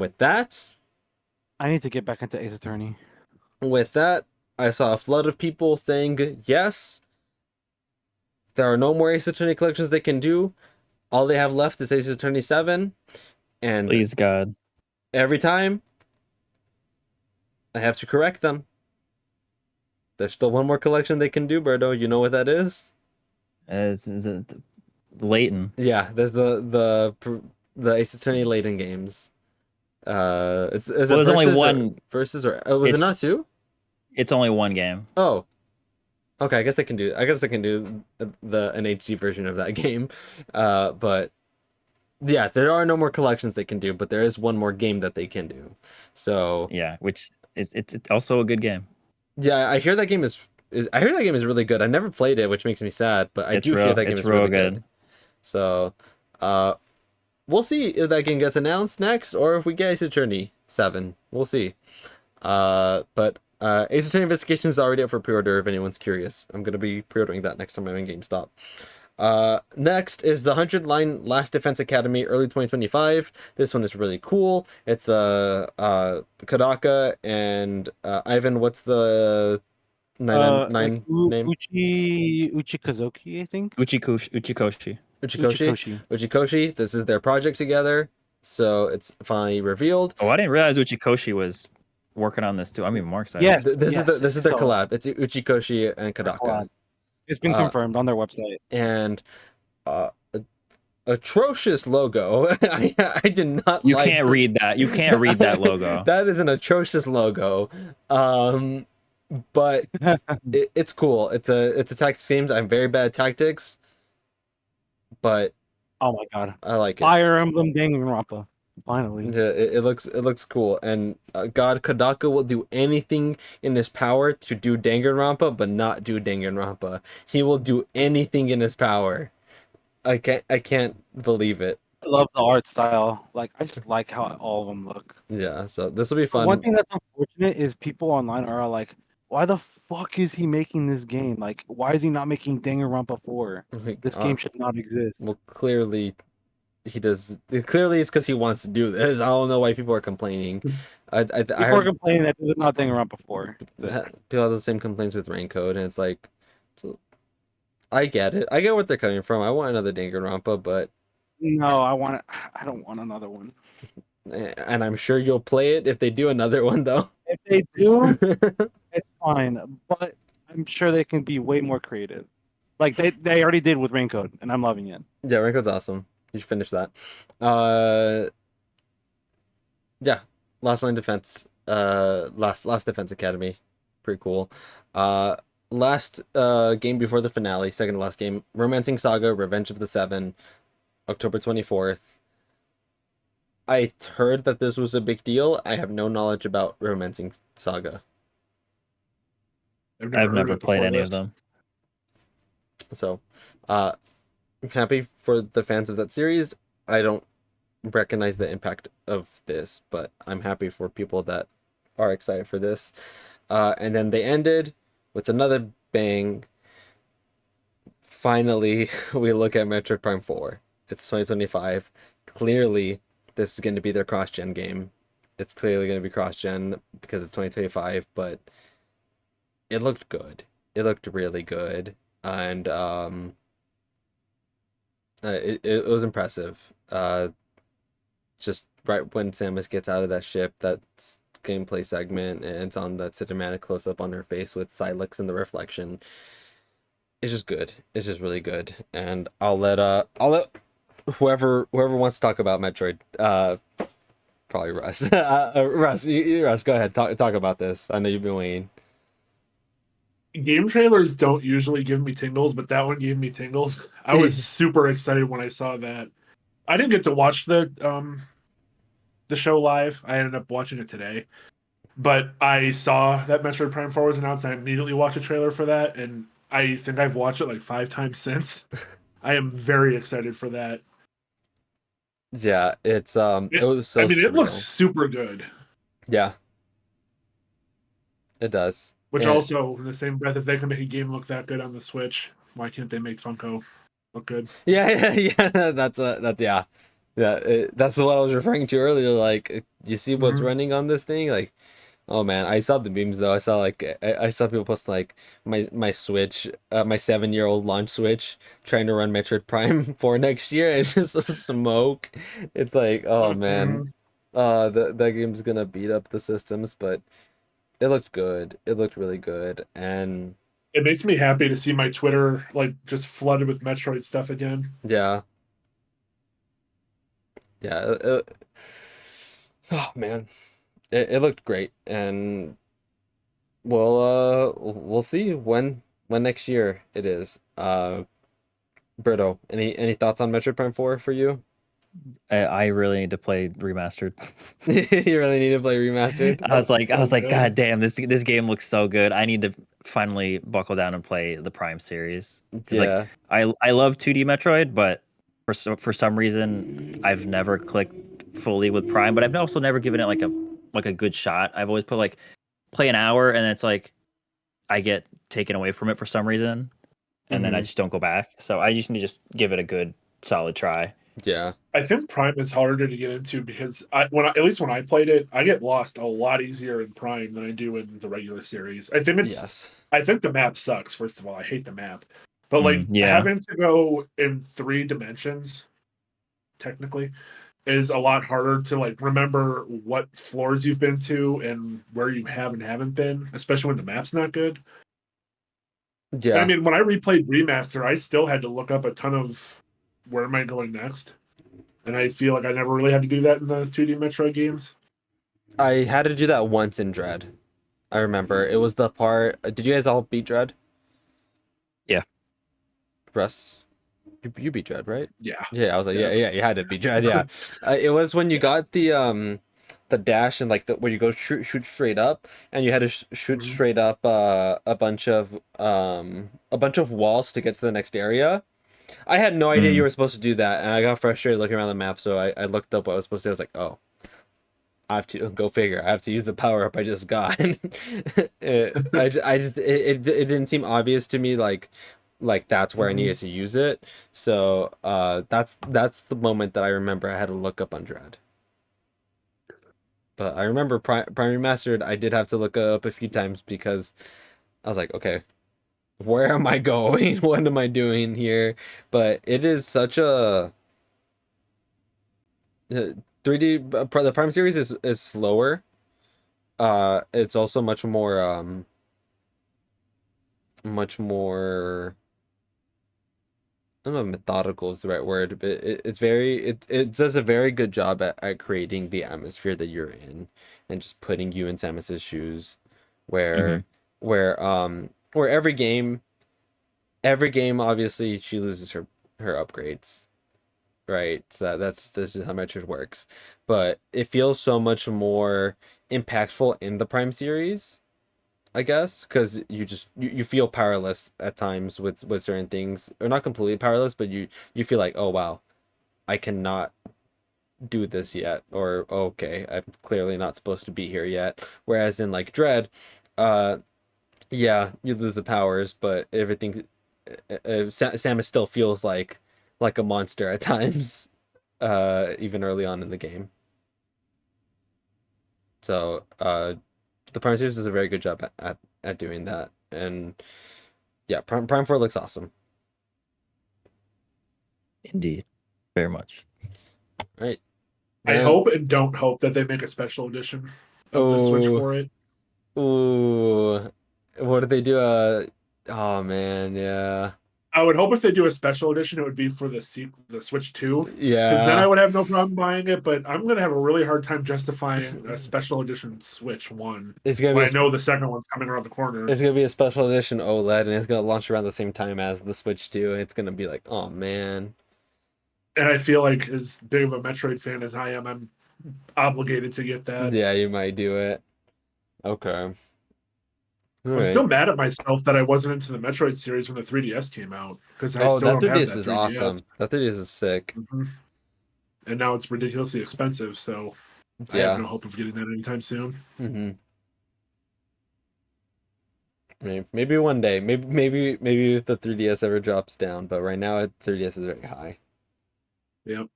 I need to get back into Ace Attorney. I saw a flood of people saying yes. There are no more Ace Attorney collections they can do. All they have left is Ace Attorney 7, and Please God. every time I have to correct them. There's still one more collection they can do, Berto. You know what that is? It's the Leighton. Yeah, there's the Ace Attorney Layton games. Is it Well, there's only versus one. Versus or was it It's- not two? It's only one game. Oh, okay. I guess they can do an HD version of that game. But yeah, there are no more collections they can do, but there is one more game that they can do. So Yeah, which it's also a good game. yeah, I hear that game is really good. I never played it, which makes me sad, but I It's do hear real- that game it's is real really good. good. So, we'll see if that game gets announced next or if we get Ace Attorney 7. We'll see. But Ace Attorney Investigation is already up for pre-order if anyone's curious. I'm going to be pre-ordering that next time I'm in GameStop. Next is the 100 Line Last Defense Academy early 2025. This one is really cool. It's Kadaka and Ivan, what's the nine name? Uchikazoki, I think. Uchikoshi. Uchikoshi. Uchikoshi. This is their project together, so it's finally revealed. Oh, I didn't realize Uchikoshi was working on this too. I'm even more excited. Yes, This is their so- collab. It's Uchikoshi and Kadaka. collab. It's been confirmed on their website. And atrocious logo. I did not You like. can't read that. You can't read that logo. That is an atrocious logo. But it's cool. It's a tactics game. I'm very bad at tactics, but Oh my god. I like it. Fire Emblem Danganronpa. Finally. Yeah, it looks cool, and God, Kadaka will do anything in his power to do Danganronpa, but not do Danganronpa. He will do anything in his power. I can't believe it. I love the art style. Like I just like how all of them look. Yeah, so this will be But fun. one thing that's unfortunate is people online are like, why the fuck is he making this game? Like, why is he not making Danganronpa 4? Like, This game should not exist. well, clearly, he does. Clearly, it's because he wants to do this. I don't know why people are complaining. I People are heard complaining that this is not Danganronpa before. people have the same complaints with Raincoat, and it's like, I get it. I get what they're coming from. I want another Danganronpa, but No, I don't want another one. and I'm sure you'll play it if they do another one, though. If they do, it's fine. But I'm sure they can be way more creative. Like they already did with Raincoat, and I'm loving it. Yeah, Raincoat's awesome. You should finish that. Yeah, Last Line Defense. Last Defense Academy, pretty cool. Last game before the finale, second to last game, Romancing Saga: Revenge of the Seven, October 24th. I heard that this was a big deal. I have no knowledge about Romancing Saga, I've heard never it played before any this. of them. so I'm happy for the fans of that series. I don't recognize the impact of this, but I'm happy for people that are excited for this. And then they ended with another bang. Finally, we look at Metroid Prime 4. It's 2025. Clearly, this is going to be their cross-gen game. It's clearly going to be cross-gen because it's 2025, but it looked good. It looked really good. And it was impressive. Just right when Samus gets out of that ship, that gameplay segment, and it's on that cinematic close-up on her face with Silex in the reflection. It's just good. It's just really good. And I'll let whoever wants to talk about Metroid, probably Russ. Russ, Russ, go ahead. Talk about this. I know you've been waiting. Game trailers don't usually give me tingles, but that one gave me tingles. I was super excited when I saw that. I didn't get to watch the show live. I ended up watching it today. But I saw that Metroid Prime 4 was announced, and I immediately watched a trailer for that, and I think I've watched it like 5 times since. I am very excited for that. Yeah, it was so I mean, it looks surreal. super good. Yeah, it does. Which And- also, in the same breath, if they can make a game look that good on the Switch, why can't they make Funko look good? yeah. That's yeah. That's what I was referring to earlier. Like, you see what's Mhm. running on this thing, like. Oh man, I saw the memes though. I saw I saw people post like my Switch, my 7-year-old launch Switch trying to run Metroid Prime 4 next year. It's just smoke. It's like, oh man, Mhm. that game's gonna beat up the systems, but it looked good. It looked really good, and It makes me happy to see my Twitter like just flooded with Metroid stuff again. yeah, yeah. Oh man, it looked great, and we'll see when next year it is. Berto, any thoughts on Metroid Prime 4 for you? I really need to play remastered. You really need to play remastered. I was like, Sounds good. God damn, this game looks so good. I need to finally buckle down and play the Prime series because Yeah, I love 2D Metroid, but for some reason I've never clicked fully with Prime. But I've also never given it like a good shot. I've always put like play an hour and it's like I get taken away from it for some reason, and then I Mhm. just don't go back. So I just need to just give it a good solid try. yeah, I think Prime is harder to get into because at least when I played it, I get lost a lot easier in Prime than I do in the regular series. I think yes, the map sucks. First of all, I hate the map, but like Yeah. having to go in 3 dimensions, technically, is a lot harder to like remember what floors you've been to and where you have and haven't been, especially when the map's not good. And I yeah. mean, when I replayed Remaster, I still had to look up a ton of where am I going next, and I feel like I never really had to do that in the 2D Metroid games. I had to do that once in Dread. I remember it was the part. Did you guys all beat Dread? Yeah. Russ, you beat Dread, right? Yeah, Yeah, I was like, Yeah. yeah, you had to beat Dread. Yeah, it was when you got the dash and like where you go shoot straight up, and you had to shoot Mhm. straight up a bunch of walls to get to the next area. I had no idea you were supposed to do that, and I got frustrated looking around the map, so I looked up what I was supposed to do. I was like, oh, I have to go figure. I have to use the power up I just got. I just it didn't seem obvious to me like like that's where I Mhm. needed to use it. So that's the moment that I remember I had to look up Undread. But I remember Prime Remastered, I did have to look it up a few times because I was like, okay, where am I going? What am I doing here? But it is such a 3D. The Prime series is slower. It's also much more. I don't know if methodical is the right word, but it does a very good job at creating the atmosphere that you're in and just putting you in Samus's shoes, Hmm. where where every game obviously she loses her upgrades, right? So that's just how Metroid works. But it feels so much more impactful in the Prime series, I guess, because you feel powerless at times with certain things, or not completely powerless, but you feel like, oh wow, I cannot do this yet, or okay, I'm clearly not supposed to be here yet. Whereas in like Dread, uh, yeah, you lose the powers, but everything, Samus still feels like a monster at times, even early on in the game. So, the Prime series does a very good job at doing that, and yeah, Prime 4 looks awesome. Indeed, very much. Right. I Then, hope and don't hope that they make a special edition of the Switch oh, for it. ooh, what did they do? Oh man, yeah, I would hope if they do a special edition, it would be for the Switch 2, because then I yeah. would have no problem buying it. But I'm gonna have a really hard time justifying a special edition Switch 1 It's gonna be when I know the second one's coming around the corner. it's gonna be a special edition OLED, and it's gonna launch around the same time as the Switch 2. It's gonna be like, oh man, And I feel like, as big of a Metroid fan as I am, I'm obligated to get that. yeah, you might do it. Okay, all I'm right. still mad at myself that I wasn't into the Metroid series when the 3DS came out, because I Oh, still that don't have 3DS that is 3DS. awesome. That 3DS is sick. Mhm. And now it's ridiculously expensive, so I have Yeah. no hope of getting that anytime soon. Mm-hmm. Maybe one day. Maybe if the 3DS ever drops down, but right now 3DS is very high. Yep.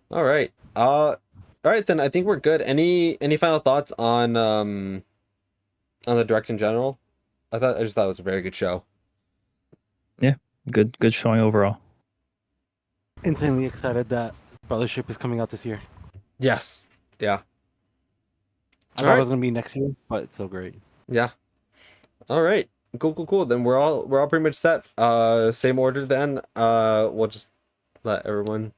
All right. All right then. I think we're good. Any final thoughts on the direct in general? I just thought it was a very good show. Yeah, good showing overall. Insanely excited that Brothership is coming out this year. Yes. Yeah. I All thought it right. was gonna be next year, but it's so great. Yeah. All right. Cool. Then we're all pretty much set. Same order then. We'll just let everyone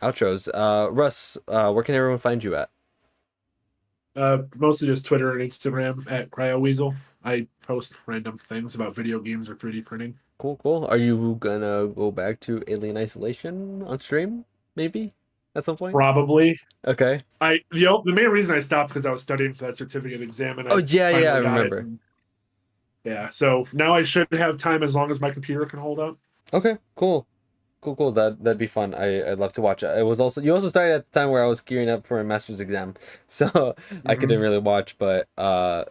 outros. Russ, where can everyone find you at? Mostly just Twitter and Instagram at CryoWeasel. I post random things about video games or 3D printing. Cool. Are you gonna go back to Alien Isolation on stream? Maybe at some point. Probably. Okay. The main reason I stopped because I was studying for that certificate exam and Oh I yeah, I finally got it. remember. And yeah, so now I should have time as long as my computer can hold up. Okay, cool. That'd be fun. I'd love to watch it. It was also you also started at the time where I was gearing up for my master's exam, so I couldn't Mhm. really watch. But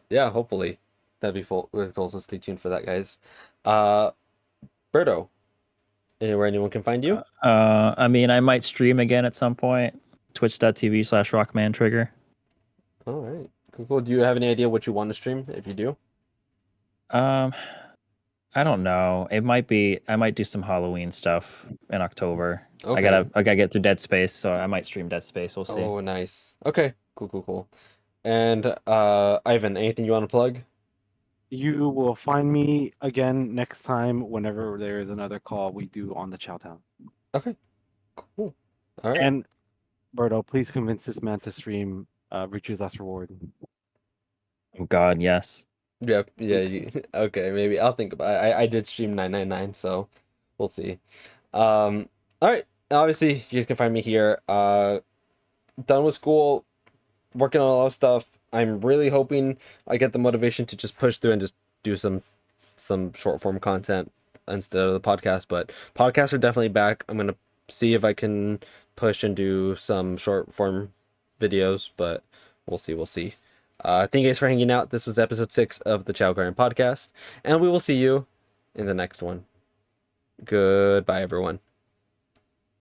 yeah, hopefully that'd be full. Really cool. So stay tuned for that, guys. Uh, Berto, anywhere anyone can find you? I mean, I might stream again at some point. Twitch.tv/RockmanTrigger. All right, cool. Do you have any idea what you want to stream? If you do, Um, I don't know. It might be. I might do some Halloween stuff in October. okay. I gotta get through Dead Space, so I might stream Dead Space. We'll see. Oh, nice. Okay, cool. And Ivan, anything you want to plug? You will find me again next time whenever there is another call we do on the Chowtown. Okay, cool. All right. And Berto, please convince this man to stream Reacher's Last Reward. Oh God, yes. Yeah. Please. Okay, maybe I'll think about it. I did stream 999, so we'll see. All right. Obviously, you guys can find me here. Done with school, working on a lot of stuff. I'm really hoping I get the motivation to just push through and just do some short form content instead of the podcast. But podcasts are definitely back. I'm gonna see if I can push and do some short form videos, but we'll see. Thank you guys for hanging out. This was episode 6 of the Chao Garden Podcast, and we will see you in the next one. Goodbye, everyone.